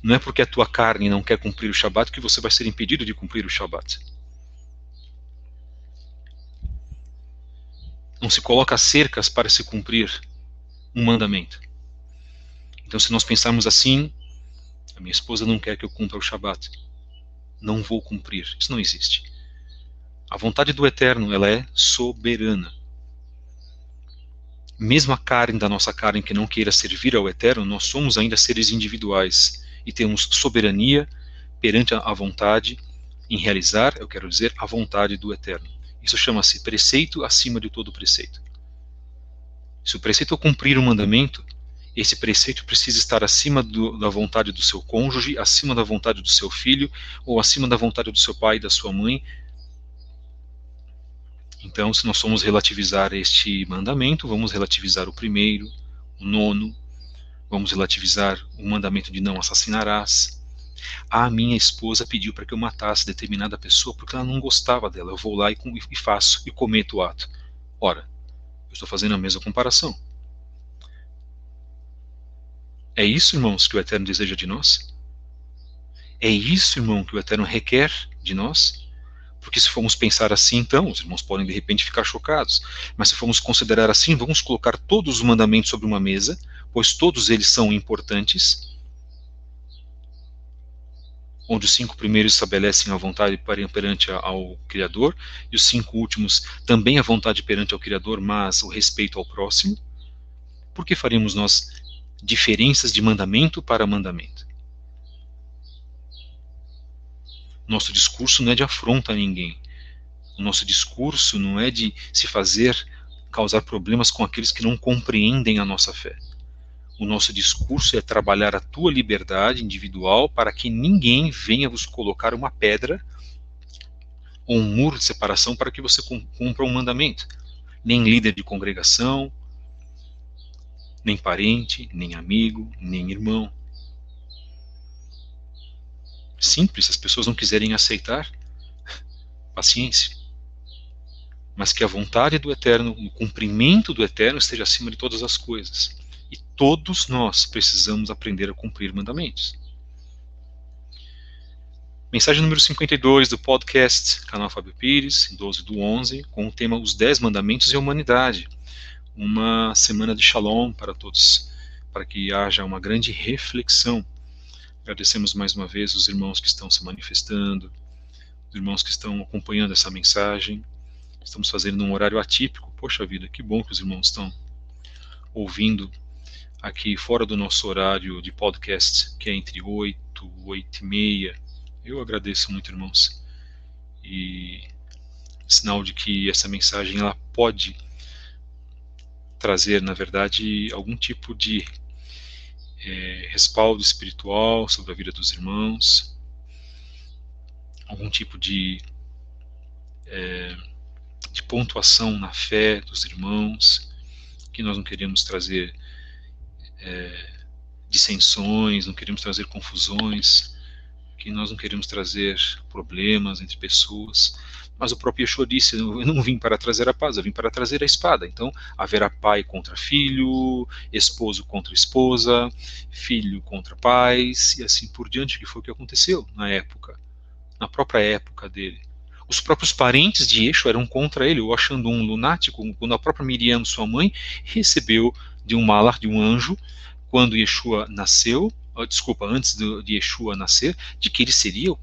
Não é porque a tua carne não quer cumprir o Shabat que você vai ser impedido de cumprir o Shabat. Não se coloca cercas para se cumprir um mandamento. Então, se nós pensarmos assim, a minha esposa não quer que eu cumpra o Shabat, não vou cumprir. Isso não existe. A vontade do Eterno, ela é soberana. Mesmo a carne da nossa carne que não queira servir ao Eterno, nós somos ainda seres individuais e temos soberania perante a vontade em realizar, eu quero dizer, a vontade do Eterno. Isso chama-se preceito acima de todo preceito. Se o preceito é cumprir o mandamento, esse preceito precisa estar acima da vontade do seu cônjuge, acima da vontade do seu filho, ou acima da vontade do seu pai e da sua mãe. Então, se nós formos relativizar este mandamento, vamos relativizar o primeiro, o 9º, vamos relativizar o mandamento de não assassinarás. A minha esposa pediu para que eu matasse determinada pessoa porque ela não gostava dela. Eu vou lá e faço e cometo o ato. Ora, eu estou fazendo a mesma comparação. É isso, irmãos, que o Eterno deseja de nós? É isso, irmão, que o Eterno requer de nós? Porque se formos pensar assim, então, os irmãos podem de repente ficar chocados. Mas se formos considerar assim, vamos colocar todos os mandamentos sobre uma mesa, pois todos eles são importantes, onde os 5 primeiros estabelecem a vontade perante ao Criador, e os 5 últimos também a vontade perante ao Criador, mas o respeito ao próximo. Por que faremos nós diferenças de mandamento para mandamento? Nosso discurso não é de afronta a ninguém. O nosso discurso não é de se causar problemas com aqueles que não compreendem a nossa fé. O nosso discurso é trabalhar a tua liberdade individual para que ninguém venha vos colocar uma pedra ou um muro de separação para que você cumpra um mandamento. Nem líder de congregação, nem parente, nem amigo, nem irmão. Simples, as pessoas não quiserem aceitar, paciência. Mas que a vontade do Eterno, o cumprimento do Eterno esteja acima de todas as coisas. E todos nós precisamos aprender a cumprir mandamentos. Mensagem número 52 do podcast, canal Fábio Pires, 12/11, com o tema Os 10 Mandamentos e a Humanidade. Uma semana de Shalom para todos, para que haja uma grande reflexão. Agradecemos mais uma vez os irmãos que estão se manifestando, os irmãos que estão acompanhando essa mensagem. Estamos fazendo num horário atípico. Poxa vida, que bom que os irmãos estão ouvindo aqui fora do nosso horário de podcast, que é entre 8 e 8:30. Eu agradeço muito, irmãos. E sinal de que essa mensagem ela pode trazer, na verdade, algum tipo de respaldo espiritual sobre a vida dos irmãos, algum tipo de pontuação na fé dos irmãos, que nós não queremos trazer dissensões, não queremos trazer confusões, que nós não queremos trazer problemas entre pessoas. Mas o próprio Yeshua disse, eu não vim para trazer a paz, eu vim para trazer a espada. Então haverá pai contra filho, esposo contra esposa, filho contra pais, e assim por diante, que foi o que aconteceu na própria época dele. Os próprios parentes de Yeshua eram contra ele, ou achando um lunático, quando a própria Miriam, sua mãe, recebeu de um malach, de um anjo, quando Yeshua nasceu, antes de Yeshua nascer, de que ele seria o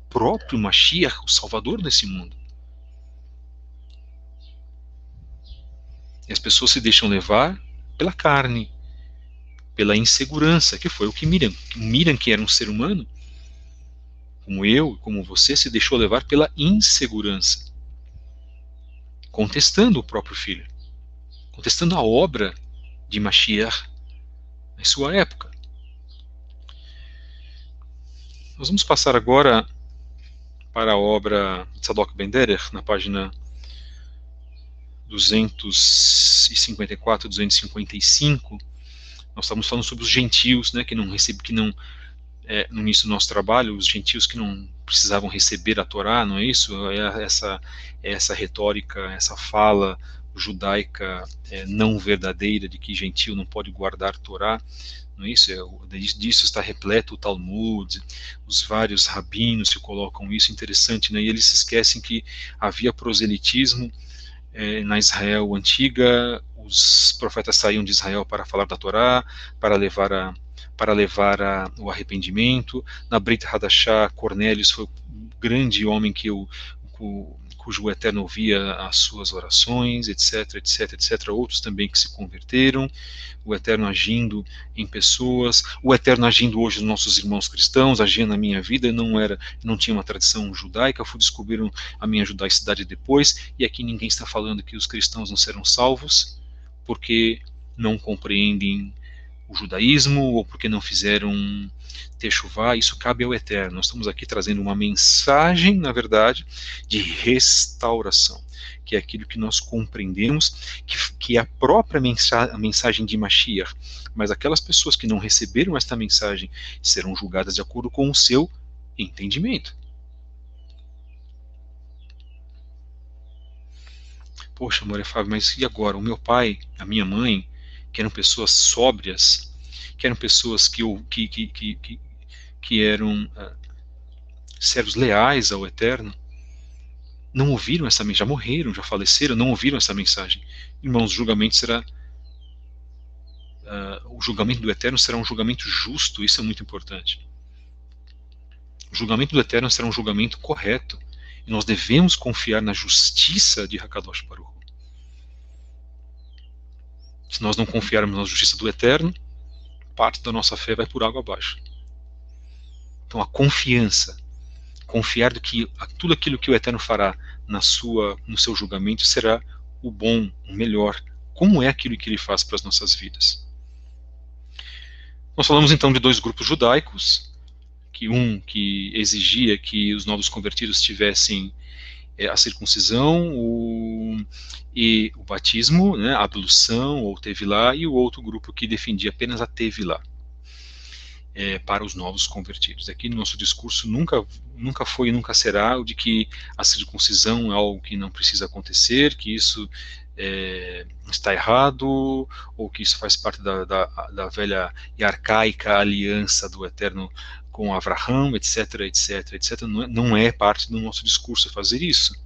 próprio Mashiach, o Salvador desse mundo. E as pessoas se deixam levar pela carne, pela insegurança, que foi o que Miriam, que era um ser humano, como eu, como você, se deixou levar pela insegurança, contestando o próprio filho, contestando a obra de Mashiach em sua época. Nós vamos passar agora para a obra de Tzadok Ben Derech, na página 254, 255. Nós estamos falando sobre os gentios, né, que não no início do nosso trabalho, os gentios que não precisavam receber a Torá, não é isso? Essa retórica, essa fala judaica não verdadeira de que gentio não pode guardar Torá, não é isso? Disso está repleto o Talmud, os vários rabinos que colocam isso, interessante, né? E eles se esquecem que havia proselitismo na Israel antiga, os profetas saíam de Israel para falar da Torá, para levar o arrependimento. Na Brit Hadashah, Cornélios foi o grande homem cujo Eterno ouvia as suas orações, etc, etc, etc. Outros também que se converteram, o Eterno agindo em pessoas, o Eterno agindo hoje nos nossos irmãos cristãos, agia na minha vida. Não tinha uma tradição judaica, fui descobrir a minha judaicidade depois, e aqui ninguém está falando que os cristãos não serão salvos porque não compreendem o judaísmo ou porque não fizeram techuvá. Isso cabe ao Eterno. Nós estamos aqui trazendo uma mensagem, na verdade, de restauração, que é aquilo que nós compreendemos, que é a própria mensagem de Mashiach. Mas aquelas pessoas que não receberam esta mensagem serão julgadas de acordo com o seu entendimento. Poxa, Maria Fábio, mas e agora? O meu pai, a minha mãe, que eram pessoas sóbrias, que eram pessoas que eram servos leais ao Eterno, não ouviram essa mensagem, já morreram, já faleceram, não ouviram essa mensagem. Irmãos, o julgamento o julgamento do Eterno será um julgamento justo, isso é muito importante. O julgamento do Eterno será um julgamento correto, e nós devemos confiar na justiça de Hakadosh Baruch Hu. Se nós não confiarmos na justiça do Eterno, parte da nossa fé vai por água abaixo. Então a confiança, confiar de que tudo aquilo que o Eterno fará no seu julgamento será o bom, o melhor, como é aquilo que ele faz para as nossas vidas. Nós falamos então de dois grupos judaicos, que exigia que os novos convertidos tivessem a circuncisão e o batismo, né, a ablução ou tevilá, e o outro grupo que defendia apenas a tevilá para os novos convertidos. Aqui no nosso discurso nunca foi e nunca será o de que a circuncisão é algo que não precisa acontecer, que isso está errado, ou que isso faz parte da velha e arcaica aliança do Eterno com Avraham, etc, etc, etc. Não é parte do nosso discurso fazer isso.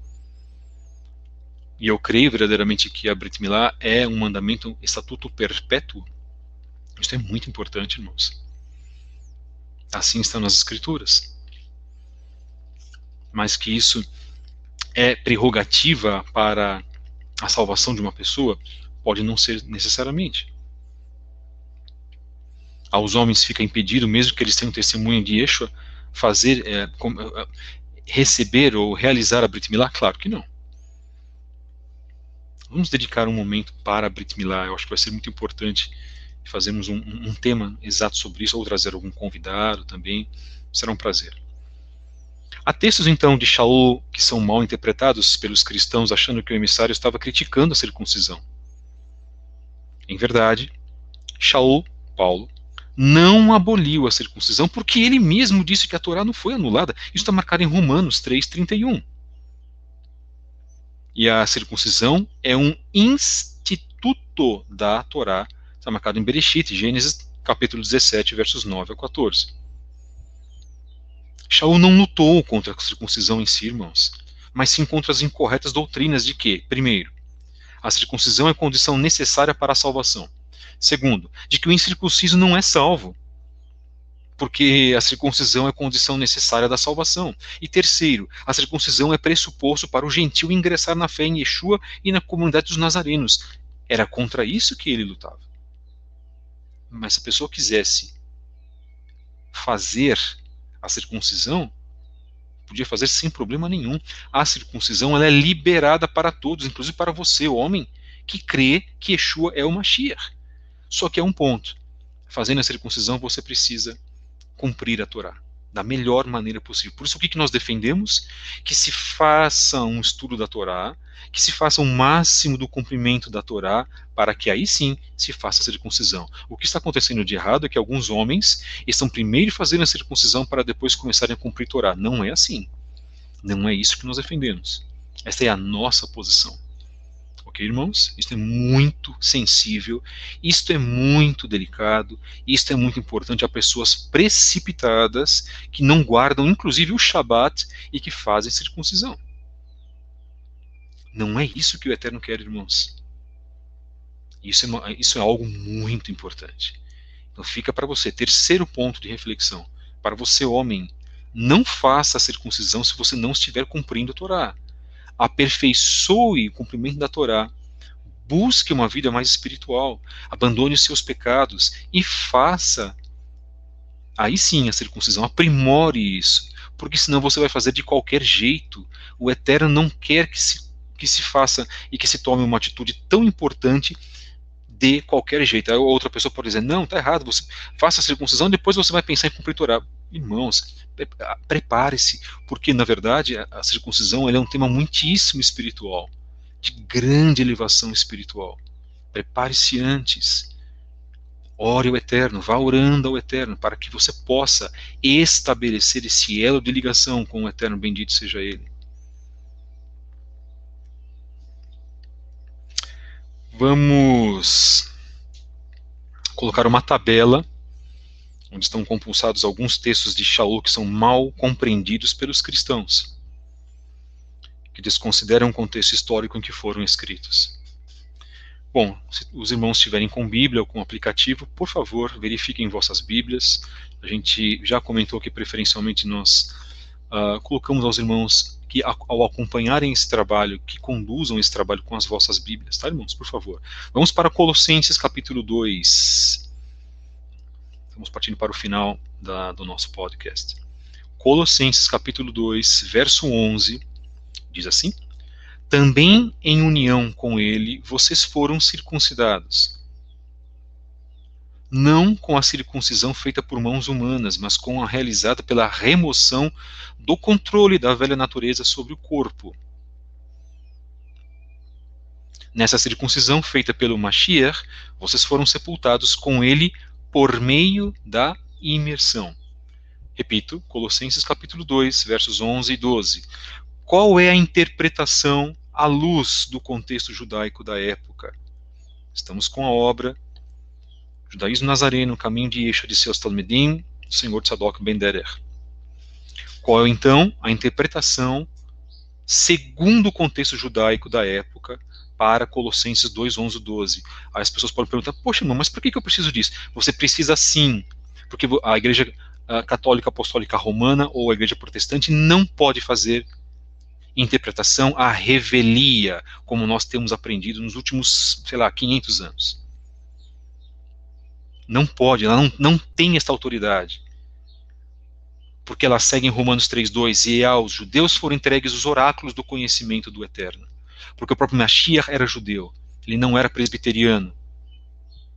E eu creio verdadeiramente que a Brit Milá é um mandamento, estatuto perpétuo. Isso é muito importante, irmãos. Assim está nas Escrituras. Mas que isso é prerrogativa para a salvação de uma pessoa, pode não ser necessariamente. Aos homens fica impedido, mesmo que eles tenham testemunho de Yeshua, receber ou realizar a Brit Milá? Claro que não. Vamos dedicar um momento para a Brit Milá. Eu acho que vai ser muito importante fazermos um tema exato sobre isso, ou trazer algum convidado também. Será um prazer. Há textos então de Shaul que são mal interpretados pelos cristãos, achando que o emissário estava criticando a circuncisão. Em verdade, Shaul, Paulo, não aboliu a circuncisão, porque ele mesmo disse que a Torá não foi anulada. Isso está marcado em Romanos 3:31. E a circuncisão é um instituto da Torá, está marcado em Bereshit, Gênesis capítulo 17, versos 9 a 14. Shaul não lutou contra a circuncisão em si, irmãos, mas sim contra as incorretas doutrinas de que, primeiro, a circuncisão é condição necessária para a salvação. Segundo, de que o incircunciso não é salvo, porque a circuncisão é condição necessária da salvação. E terceiro, a circuncisão é pressuposto para o gentil ingressar na fé em Yeshua e na comunidade dos nazarenos. Era contra isso que ele lutava. Mas se a pessoa quisesse fazer a circuncisão, podia fazer sem problema nenhum. A circuncisão ela é liberada para todos, inclusive para você, homem, que crê que Yeshua é o Mashiach. Só que é um ponto. Fazendo a circuncisão, você precisa cumprir a Torá da melhor maneira possível. Por isso, o que nós defendemos? Que se faça um estudo da Torá, que se faça o máximo do cumprimento da Torá, para que aí sim se faça a circuncisão. O que está acontecendo de errado é que alguns homens estão primeiro fazendo a circuncisão para depois começarem a cumprir a Torá. Não é assim. Não é isso que nós defendemos. Essa é a nossa posição. Ok, irmãos? Isto é muito sensível, isto é muito delicado, isto é muito importante a pessoas precipitadas que não guardam inclusive o Shabat e que fazem circuncisão. Não é isso que o Eterno quer, irmãos. Isso é algo muito importante. Então fica para você, terceiro ponto de reflexão. Para você, homem, não faça a circuncisão se você não estiver cumprindo a Torá. Aperfeiçoe o cumprimento da Torá, busque uma vida mais espiritual, abandone os seus pecados e faça, aí sim, a circuncisão, aprimore isso, porque senão você vai fazer de qualquer jeito. O Eterno não quer que se faça e que se tome uma atitude tão importante de qualquer jeito. Aí outra pessoa pode dizer, não, está errado, você faça a circuncisão, depois você vai pensar em cumprir a Torá. Irmãos, prepare-se, porque na verdade a circuncisão é um tema muitíssimo espiritual, de grande elevação espiritual. Prepare-se antes, ore ao Eterno, vá orando ao Eterno, para que você possa estabelecer esse elo de ligação com o Eterno, bendito seja Ele. Vamos colocar uma tabela onde estão compulsados alguns textos de Shaul que são mal compreendidos pelos cristãos, que desconsideram o contexto histórico em que foram escritos. Bom, se os irmãos estiverem com Bíblia ou com aplicativo, por favor, verifiquem vossas Bíblias. A gente já comentou que preferencialmente nós colocamos aos irmãos que ao acompanharem esse trabalho, que conduzam esse trabalho com as vossas Bíblias, tá, irmãos? Por favor. Vamos para Colossenses capítulo 2. Estamos partindo para o final do nosso podcast. Colossenses capítulo 2, verso 11, diz assim: também em união com ele vocês foram circuncidados, não com a circuncisão feita por mãos humanas, mas com a realizada pela remoção do controle da velha natureza sobre o corpo. Nessa circuncisão feita pelo Mashiach, vocês foram sepultados com ele por meio da imersão. Repito, Colossenses capítulo 2, versos 11 e 12. Qual é a interpretação à luz do contexto judaico da época? Estamos com a obra Judaísmo Nazareno, Caminho de Yeshua de seus Talmidim, do Senhor Tzadok Ben Derer. Qual é, então, a interpretação segundo o contexto judaico da época para Colossenses 2, 11 e 12? Aí as pessoas podem perguntar, poxa, irmão, mas por que eu preciso disso? Você precisa sim, porque a Igreja Católica Apostólica Romana ou a Igreja Protestante não pode fazer interpretação à revelia, como nós temos aprendido nos últimos, 500 anos. Não pode, ela não tem esta autoridade. Porque ela segue em Romanos 3:2, e aos judeus foram entregues os oráculos do conhecimento do Eterno. Porque o próprio Mashiach era judeu, ele não era presbiteriano,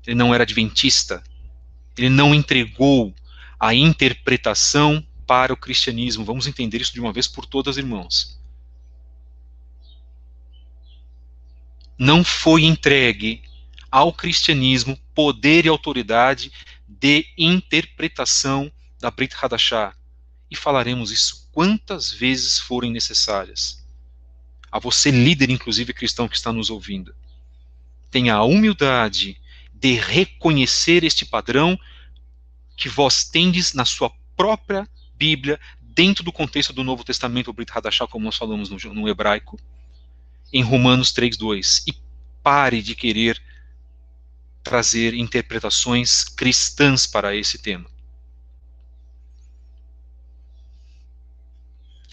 ele não era adventista, ele não entregou a interpretação para o cristianismo. Vamos entender isso de uma vez por todas, irmãos. Não foi entregue ao cristianismo poder e autoridade de interpretação da Brit Hadashah. E falaremos isso quantas vezes forem necessárias. A você, líder, inclusive cristão que está nos ouvindo, tenha a humildade de reconhecer este padrão que vós tendes na sua própria Bíblia, dentro do contexto do Novo Testamento, o Brit Hadashah, como nós falamos no hebraico, em Romanos 3:2. E pare de querer trazer interpretações cristãs para esse tema.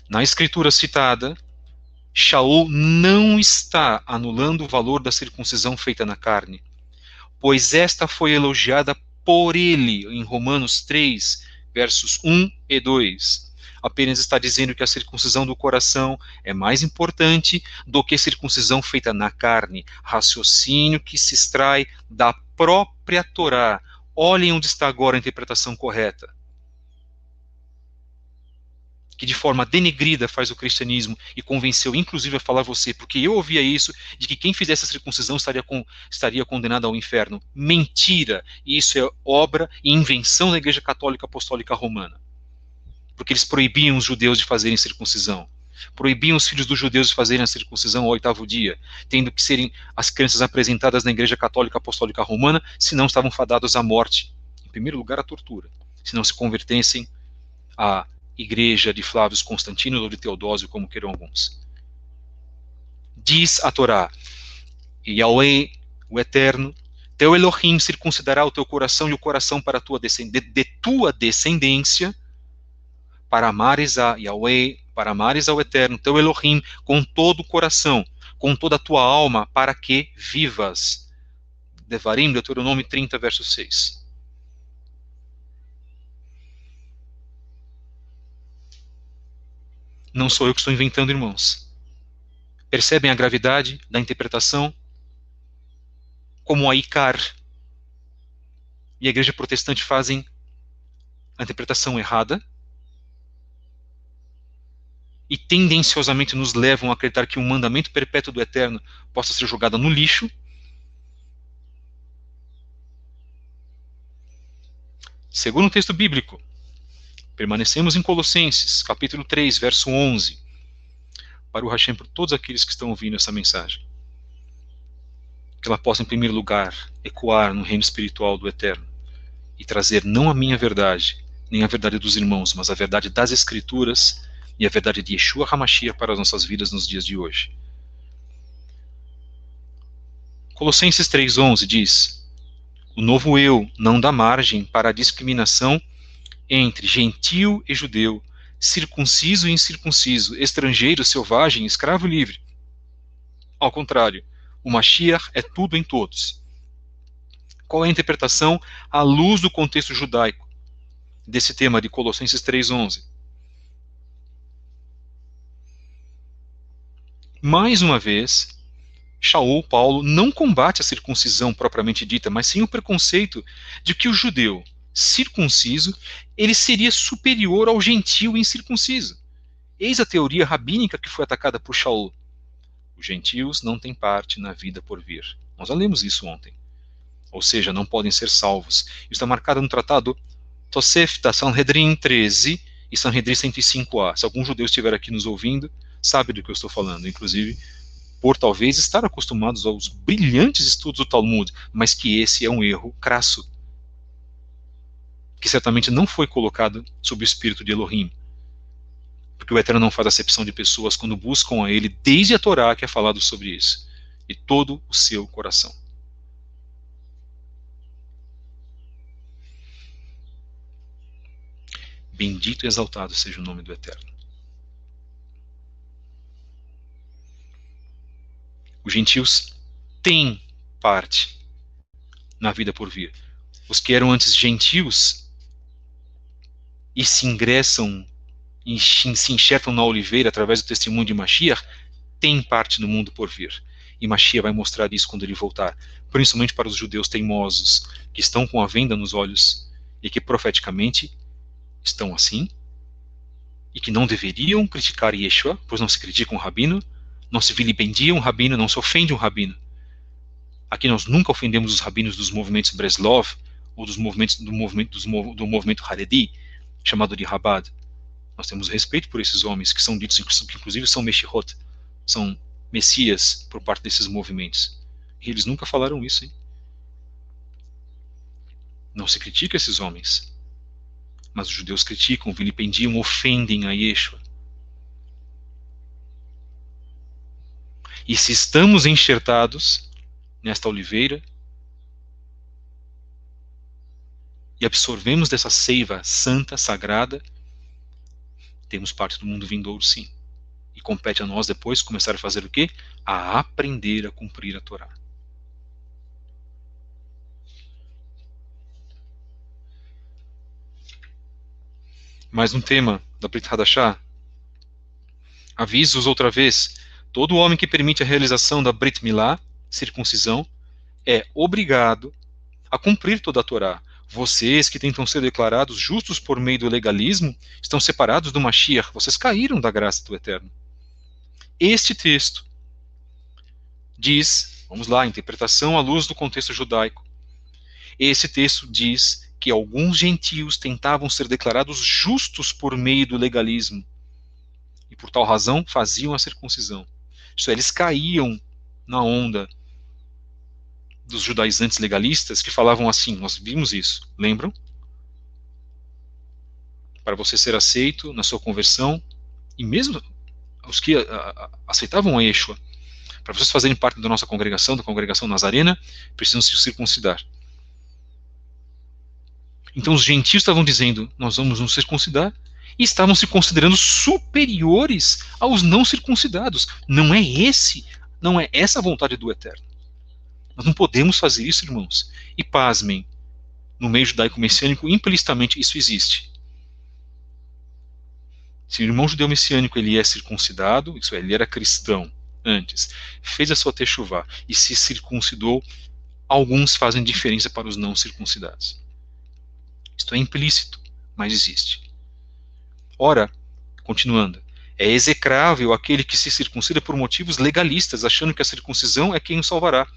Na escritura citada, Shaul não está anulando o valor da circuncisão feita na carne, pois esta foi elogiada por ele em Romanos 3, versos 1 e 2. Apenas está dizendo que a circuncisão do coração é mais importante do que a circuncisão feita na carne, raciocínio que se extrai da própria Torá. Olhem onde está agora a interpretação correta, que de forma denegrida faz o cristianismo e convenceu inclusive a falar você, porque eu ouvia isso, de que quem fizesse a circuncisão estaria condenado ao inferno. Mentira! Isso é obra e invenção da Igreja Católica Apostólica Romana. Porque eles proibiam os judeus de fazerem circuncisão. Proibiam os filhos dos judeus de fazerem a circuncisão ao 8º dia, tendo que serem as crianças apresentadas na Igreja Católica Apostólica Romana, senão estavam fadados à morte. Em primeiro lugar, à tortura. Se não se convertessem à Igreja de Flávio Constantino ou de Teodósio, como queiram alguns. Diz a Torá: Yahweh, o Eterno, teu Elohim circuncidará o teu coração e o coração para de tua descendência, para amares a Yahweh, para amares ao Eterno, teu Elohim, com todo o coração, com toda a tua alma, para que vivas. Devarim, Deuteronômio 30, verso 6. Não sou eu que estou inventando, irmãos. Percebem a gravidade da interpretação? Como a Icar e a Igreja Protestante fazem a interpretação errada e tendenciosamente nos levam a acreditar que um mandamento perpétuo do Eterno possa ser jogado no lixo. Segundo o texto bíblico, permanecemos em Colossenses, capítulo 3, verso 11. Para o Hashem, por todos aqueles que estão ouvindo essa mensagem. Que ela possa, em primeiro lugar, ecoar no reino espiritual do Eterno e trazer não a minha verdade, nem a verdade dos irmãos, mas a verdade das Escrituras e a verdade de Yeshua HaMashiach para as nossas vidas nos dias de hoje. Colossenses 3,11 diz: o novo eu não dá margem para a discriminação entre gentio e judeu, circunciso e incircunciso, estrangeiro, selvagem, escravo e livre. Ao contrário, o Mashiach é tudo em todos. Qual é a interpretação à luz do contexto judaico desse tema de Colossenses 3,11? Mais uma vez, Shaul, Paulo, não combate a circuncisão propriamente dita, mas sim o preconceito de que o judeu circunciso ele seria superior ao gentio incircunciso. Eis a teoria rabínica que foi atacada por Shaul. Os gentios não têm parte na vida por vir. Nós já lemos isso ontem. Ou seja, não podem ser salvos. Isso está marcado no tratado Tosefta, Sanhedrin 13 e Sanhedrin 105a. Se algum judeu estiver aqui nos ouvindo, sabe do que eu estou falando. Inclusive, por talvez estar acostumados aos brilhantes estudos do Talmud, mas que esse é um erro crasso, que certamente não foi colocado sob o espírito de Elohim. Porque o Eterno não faz acepção de pessoas quando buscam a Ele, desde a Torá que é falado sobre isso, e todo o seu coração. Bendito e exaltado seja o nome do Eterno. Os gentios têm parte na vida por vir. Os que eram antes gentios e se ingressam e se enxertam na oliveira através do testemunho de Mashiach, têm parte no mundo por vir. E Mashiach vai mostrar isso quando ele voltar, principalmente para os judeus teimosos, que estão com a venda nos olhos e que profeticamente estão assim, e que não deveriam criticar Yeshua, pois não se critica um rabino, não se vilipendia um rabino, não se ofende um rabino. Aqui nós nunca ofendemos os rabinos dos movimentos Breslov, ou dos movimentos do movimento Haredi, chamado de Rabad. Nós temos respeito por esses homens, que são ditos, que inclusive são Meshihot, são messias por parte desses movimentos. E eles nunca falaram isso, hein? Não se critica esses homens. Mas os judeus criticam, vilipendiam, ofendem a Yeshua. E se estamos enxertados nesta oliveira, e absorvemos dessa seiva santa, sagrada, temos parte do mundo vindouro, sim. E compete a nós depois começar a fazer o quê? A aprender a cumprir a Torá. Mais um tema da Brit Hadashah. Avisos outra vez. Todo homem que permite a realização da Brit Milá, circuncisão, é obrigado a cumprir toda a Torá. Vocês que tentam ser declarados justos por meio do legalismo estão separados do Mashiach. Vocês caíram da graça do Eterno. Este texto diz, vamos lá, interpretação à luz do contexto judaico. Esse texto diz que alguns gentios tentavam ser declarados justos por meio do legalismo e por tal razão faziam a circuncisão. Isso é, eles caíam na onda dos judaizantes legalistas que falavam assim, nós vimos isso, lembram? Para você ser aceito na sua conversão, e mesmo os que aceitavam a Yeshua, para vocês fazerem parte da nossa congregação, da congregação nazarena, precisam se circuncidar. Então os gentios estavam dizendo, nós vamos nos circuncidar, e estavam se considerando superiores aos não circuncidados. Não é essa a vontade do Eterno. Nós não podemos fazer isso, irmãos. E pasmem, no meio judaico-messiânico, implicitamente isso existe. Se o irmão judeu messiânico ele é circuncidado, isso é, ele era cristão antes, fez a sua techuvá e se circuncidou, alguns fazem diferença para os não circuncidados. Isto é implícito, mas existe. Ora, continuando, é execrável aquele que se circuncida por motivos legalistas, achando que a circuncisão é quem o salvará.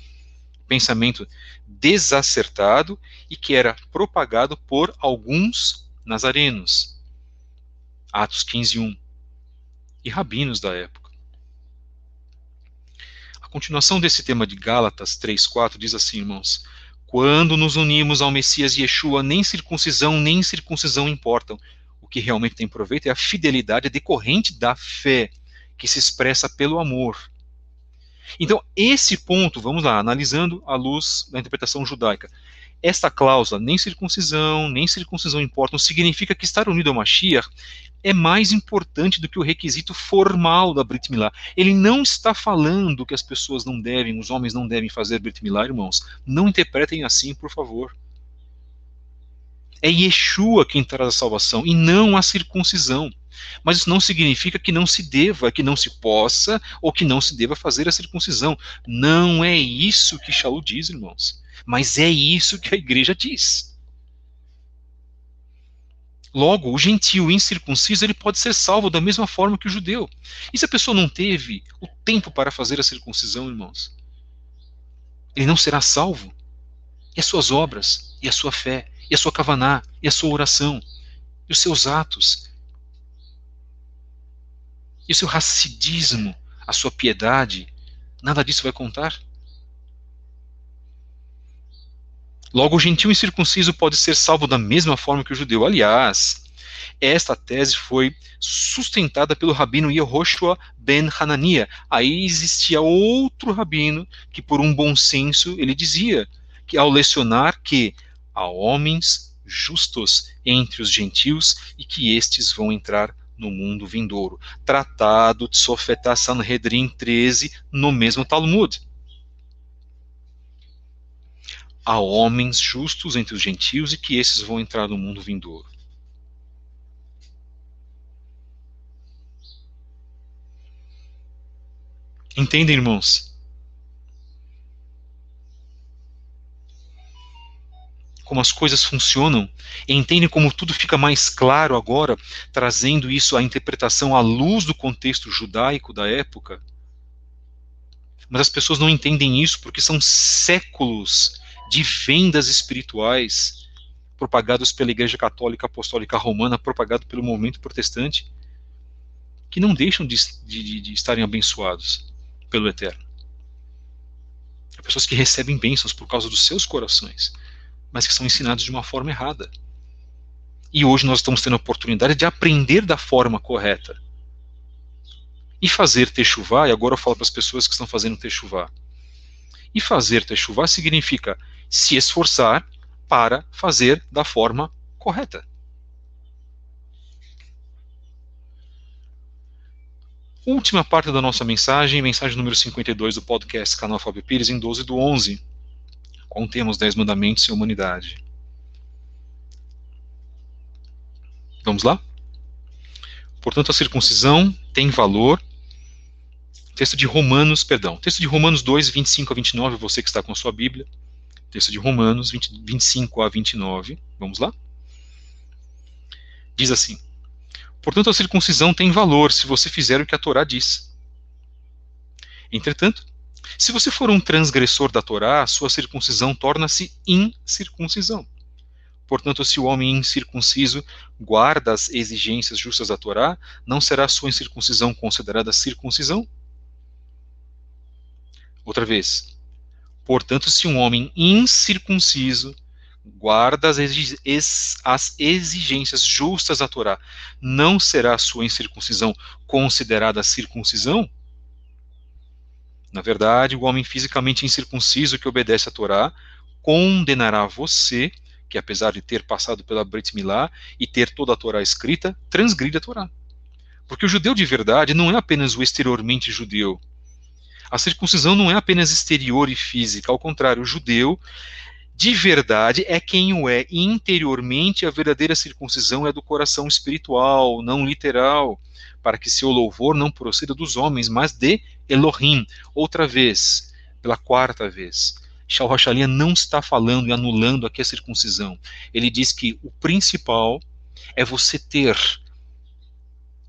Pensamento desacertado e que era propagado por alguns nazarenos. Atos 15:1. E rabinos da época. A continuação desse tema de Gálatas 3:4 diz assim, irmãos: quando nos unimos ao Messias Yeshua, nem circuncisão importam. O que realmente tem proveito é a fidelidade decorrente da fé, que se expressa pelo amor. Então, esse ponto, vamos lá, analisando à luz da interpretação judaica. Esta cláusula, nem circuncisão importam, significa que estar unido ao Mashiach é mais importante do que o requisito formal da Brit Milá. Ele não está falando que as pessoas não devem, os homens não devem fazer Brit Milá, irmãos. Não interpretem assim, por favor. É Yeshua quem traz a salvação e não a circuncisão. Mas isso não significa que não se deva, que não se possa ou que não se deva fazer a circuncisão. Não é isso que Shaul diz, irmãos. Mas é isso que a igreja diz. Logo, o gentio incircunciso ele pode ser salvo da mesma forma que o judeu. E se a pessoa não teve o tempo para fazer a circuncisão, irmãos? Ele não será salvo? E as suas obras, e a sua fé, e a sua kavaná, e a sua oração, e os seus atos, e o seu hassidismo, a sua piedade, nada disso vai contar? Logo, o gentio incircunciso pode ser salvo da mesma forma que o judeu. Aliás, esta tese foi sustentada pelo rabino Yehoshua ben Hanania. Aí existia outro rabino que, por um bom senso, ele dizia que ao lecionar que há homens justos entre os gentios e que estes vão entrar no mundo vindouro. Tratado de Sofetá Sanhedrin 13, no mesmo Talmud. Há homens justos entre os gentios e que esses vão entrar no mundo vindouro. Entendem, irmãos? Como as coisas funcionam? Entendem como tudo fica mais claro agora, trazendo isso à interpretação à luz do contexto judaico da época? Mas as pessoas não entendem isso porque são séculos de vendas espirituais propagados pela Igreja Católica Apostólica Romana, propagado pelo movimento protestante, que não deixam de estarem abençoados pelo Eterno. Há pessoas que recebem bênçãos por causa dos seus corações, mas que são ensinados de uma forma errada. E hoje nós estamos tendo a oportunidade de aprender da forma correta. E fazer techuvá, e agora eu falo para as pessoas que estão fazendo techuvá. E fazer techuvá significa se esforçar para fazer da forma correta. Última parte da nossa mensagem número 52 do podcast Canal Fábio Pires, em 12/11, com o tema Os 10 Mandamentos e a Humanidade. Vamos lá? Portanto, a circuncisão tem valor. Texto de Romanos 2, 25 a 29, você que está com a sua Bíblia. Texto de Romanos 25 a 29, vamos lá? Diz assim: portanto, a circuncisão tem valor se você fizer o que a Torá diz. Entretanto, se você for um transgressor da Torá, sua circuncisão torna-se incircuncisão. Portanto, se o homem incircunciso guarda as exigências justas da Torá, não será sua incircuncisão considerada circuncisão? Outra vez. Portanto, se um homem incircunciso guarda as exigências justas da Torá, não será sua incircuncisão considerada circuncisão? Na verdade, o homem fisicamente incircunciso que obedece à Torá condenará você, que apesar de ter passado pela Brit Milá e ter toda a Torá escrita, transgride a Torá. Porque o judeu de verdade não é apenas o exteriormente judeu. A circuncisão não é apenas exterior e física, ao contrário, o judeu de verdade é quem o é interiormente. A verdadeira circuncisão é do coração espiritual, não literal, para que seu louvor não proceda dos homens, mas de Elohim. Outra vez, pela quarta vez, Shaul Rochalia não está falando e anulando aqui a circuncisão. Ele diz que o principal é você ter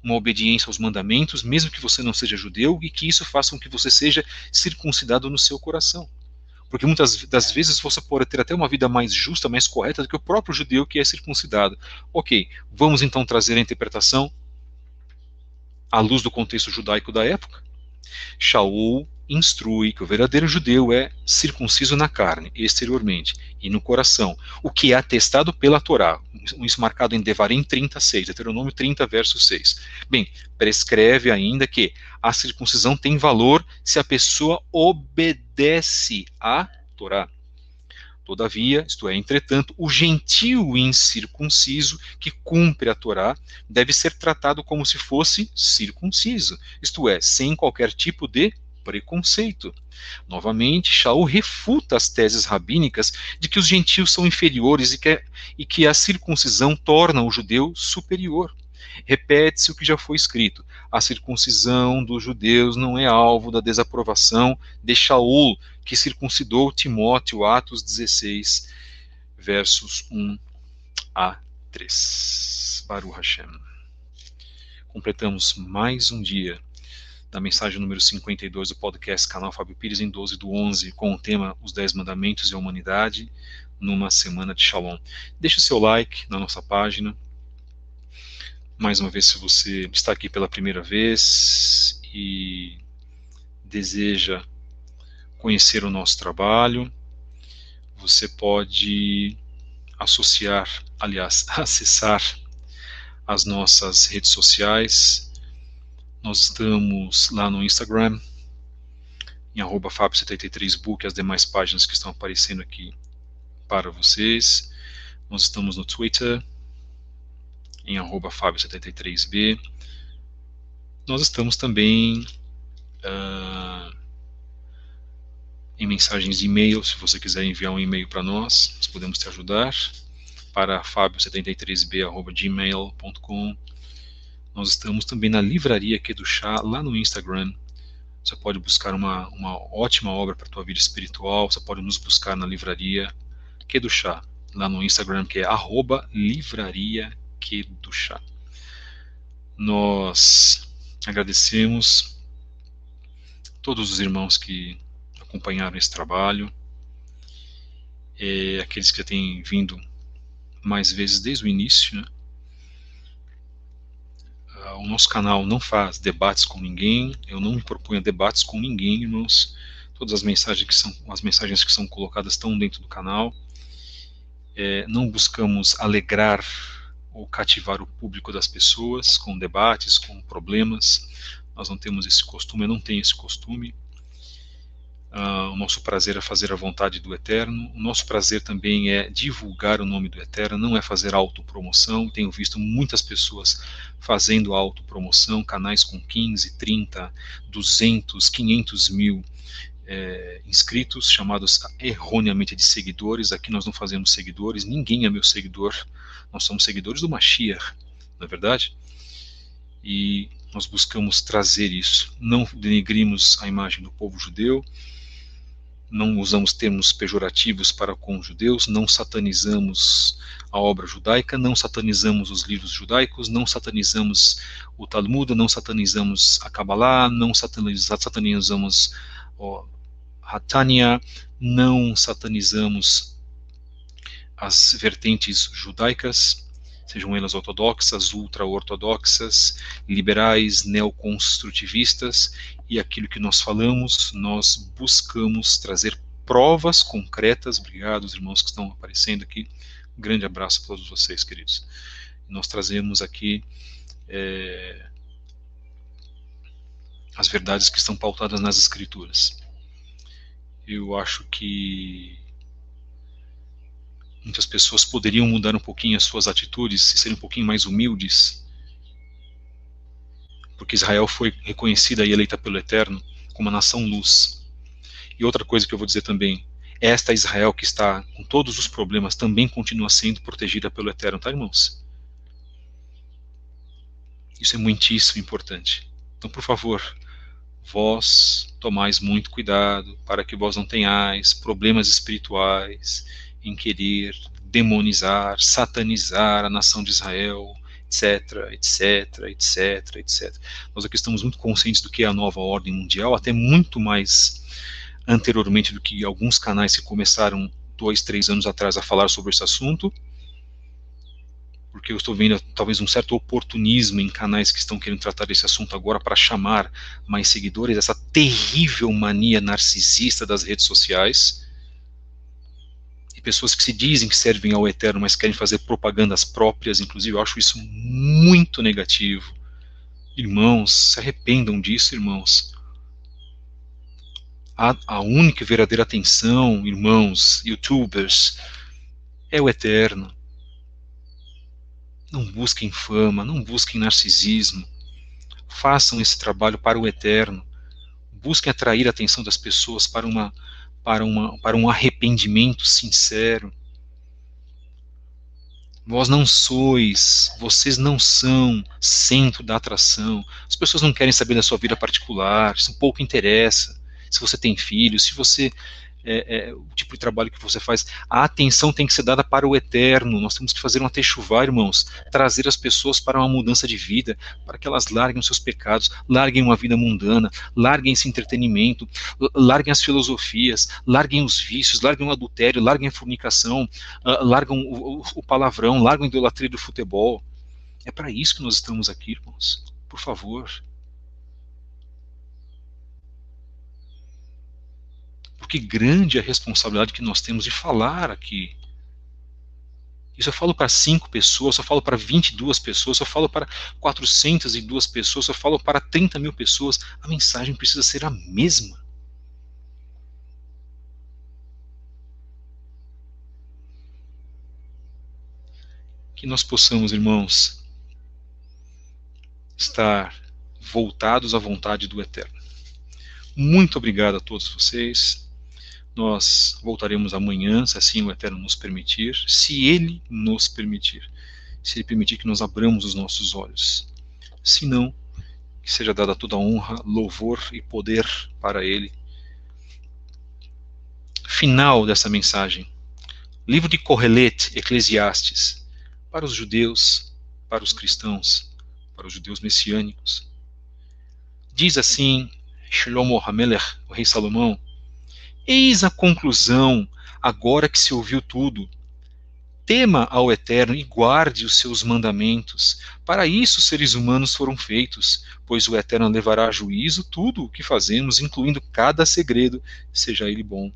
uma obediência aos mandamentos, mesmo que você não seja judeu, e que isso faça com que você seja circuncidado no seu coração. Porque muitas das vezes você pode ter até uma vida mais justa, mais correta do que o próprio judeu que é circuncidado. Ok, vamos então trazer a interpretação à luz do contexto judaico da época. Shaul instrui que o verdadeiro judeu é circunciso na carne, exteriormente, e no coração, o que é atestado pela Torá, isso marcado em Devarim 36, Deuteronômio 30, verso 6. Bem, prescreve ainda que a circuncisão tem valor se a pessoa obedece à Torá. Todavia, isto é, entretanto, o gentio incircunciso que cumpre a Torá deve ser tratado como se fosse circunciso, isto é, sem qualquer tipo de preconceito. Novamente, Shaul refuta as teses rabínicas de que os gentios são inferiores e que a circuncisão torna o judeu superior. Repete-se o que já foi escrito: a circuncisão dos judeus não é alvo da desaprovação de Shaul, que circuncidou Timóteo, Atos 16, versos 1 a 3. Baruch Hashem. Completamos mais um dia da mensagem número 52 do podcast Canal Fábio Pires, em 12/11, com o tema Os 10 Mandamentos e a Humanidade, numa semana de Shalom. Deixe o seu like na nossa página. Mais uma vez, se você está aqui pela primeira vez e deseja conhecer o nosso trabalho, você pode acessar as nossas redes sociais. Nós estamos lá no Instagram, em @Fábio73book, as demais páginas que estão aparecendo aqui para vocês. Nós estamos no Twitter, em @Fábio73b. Nós estamos também em mensagens de e-mail. Se você quiser enviar um e-mail para nós podemos te ajudar, para fabio73b@gmail.com. Nós estamos também na Livraria Kedushá, lá no Instagram. Você pode buscar uma ótima obra para a tua vida espiritual. Você pode nos buscar na Livraria Kedushá, lá no Instagram, que é @Livraria Kedushá. Nós agradecemos todos os irmãos que acompanharam esse trabalho, aqueles que têm vindo mais vezes desde o início, né? O nosso canal não faz debates com ninguém, eu não me proponho a debates com ninguém, irmãos. Todas as mensagens que são colocadas estão dentro do canal. Não buscamos alegrar ou cativar o público das pessoas com debates, com problemas. Nós não temos esse costume, eu não tenho esse costume. O nosso prazer é fazer a vontade do Eterno. O nosso prazer também é divulgar o nome do Eterno, não é fazer autopromoção. Tenho visto muitas pessoas fazendo autopromoção, canais com 15, 30, 200, 500 mil inscritos, chamados erroneamente de seguidores. Aqui nós não fazemos seguidores, ninguém é meu seguidor. Nós somos seguidores do Mashiach, não é verdade? E nós buscamos trazer isso. Não denegrimos a imagem do povo judeu, não usamos termos pejorativos para com os judeus, não satanizamos a obra judaica, não satanizamos os livros judaicos, não satanizamos o Talmud, não satanizamos a Kabbalah, não satanizamos a Tânia, não satanizamos as vertentes judaicas, sejam elas ortodoxas, ultra-ortodoxas, liberais, neoconstrutivistas, e aquilo que nós falamos, nós buscamos trazer provas concretas. Obrigado, os irmãos que estão aparecendo aqui. Um grande abraço a todos vocês, queridos. Nós trazemos aqui as verdades que estão pautadas nas Escrituras. Eu acho que muitas pessoas poderiam mudar um pouquinho as suas atitudes e serem um pouquinho mais humildes, porque Israel foi reconhecida e eleita pelo Eterno como uma nação luz. E outra coisa que eu vou dizer também, esta Israel que está com todos os problemas também continua sendo protegida pelo Eterno, tá, irmãos? Isso é muitíssimo importante. Então, por favor, vós tomais muito cuidado para que vós não tenhais problemas espirituais em querer demonizar, satanizar a nação de Israel, etc, etc, etc, etc. Nós aqui estamos muito conscientes do que é a nova ordem mundial, até muito mais anteriormente do que alguns canais que começaram 2, 3 anos atrás a falar sobre esse assunto, porque eu estou vendo talvez um certo oportunismo em canais que estão querendo tratar desse assunto agora para chamar mais seguidores, essa terrível mania narcisista das redes sociais, e pessoas que se dizem que servem ao Eterno, mas querem fazer propagandas próprias. Inclusive eu acho isso muito negativo. Irmãos, se arrependam disso, irmãos. A única e verdadeira atenção, irmãos, youtubers, é o Eterno. Não busquem fama, não busquem narcisismo. Façam esse trabalho para o Eterno. Busquem atrair a atenção das pessoas para um arrependimento sincero. Vocês não são centro da atração. As pessoas não querem saber da sua vida particular, isso pouco interessa. Se você tem filhos, se você o tipo de trabalho que você faz, a atenção tem que ser dada para o Eterno. Nós temos que fazer uma techuvá, irmãos, trazer as pessoas para uma mudança de vida, para que elas larguem os seus pecados, larguem uma vida mundana, larguem esse entretenimento, larguem as filosofias, larguem os vícios, larguem o adultério, larguem a fornicação, larguem o palavrão, larguem a idolatria do futebol. É para isso que nós estamos aqui, irmãos. Por favor. Porque grande é a responsabilidade que nós temos de falar aqui. Isso eu falo para 5 pessoas, eu falo para 22 pessoas, eu falo para 402 pessoas, eu falo para 30 mil pessoas. A mensagem precisa ser a mesma. Que nós possamos, irmãos, estar voltados à vontade do Eterno. Muito obrigado a todos vocês. Nós voltaremos amanhã, se assim o Eterno nos permitir, se Ele nos permitir. Se Ele permitir que nós abramos os nossos olhos. Se não, que seja dada toda honra, louvor e poder para Ele. Final dessa mensagem. Livro de Kohelet, Eclesiastes. Para os judeus, para os cristãos, para os judeus messiânicos. Diz assim Shlomo HaMelech, o rei Salomão: eis a conclusão, agora que se ouviu tudo. Tema ao Eterno e guarde os seus mandamentos. Para isso os seres humanos foram feitos, pois o Eterno levará a juízo tudo o que fazemos, incluindo cada segredo, seja ele bom,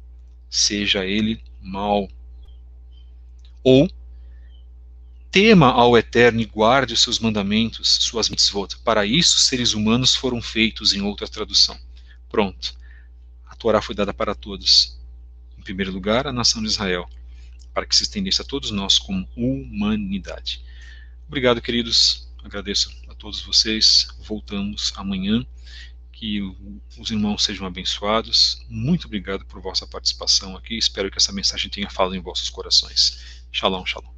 seja ele mau. Ou, tema ao Eterno e guarde os seus mandamentos, suas mitzvot. Para isso os seres humanos foram feitos, em outra tradução. Pronto. A Torá foi dada para todos. Em primeiro lugar, a nação de Israel, para que se estendesse a todos nós como humanidade. Obrigado, queridos. Agradeço a todos vocês. Voltamos amanhã. Que os irmãos sejam abençoados. Muito obrigado por vossa participação aqui. Espero que essa mensagem tenha falado em vossos corações. Shalom, shalom.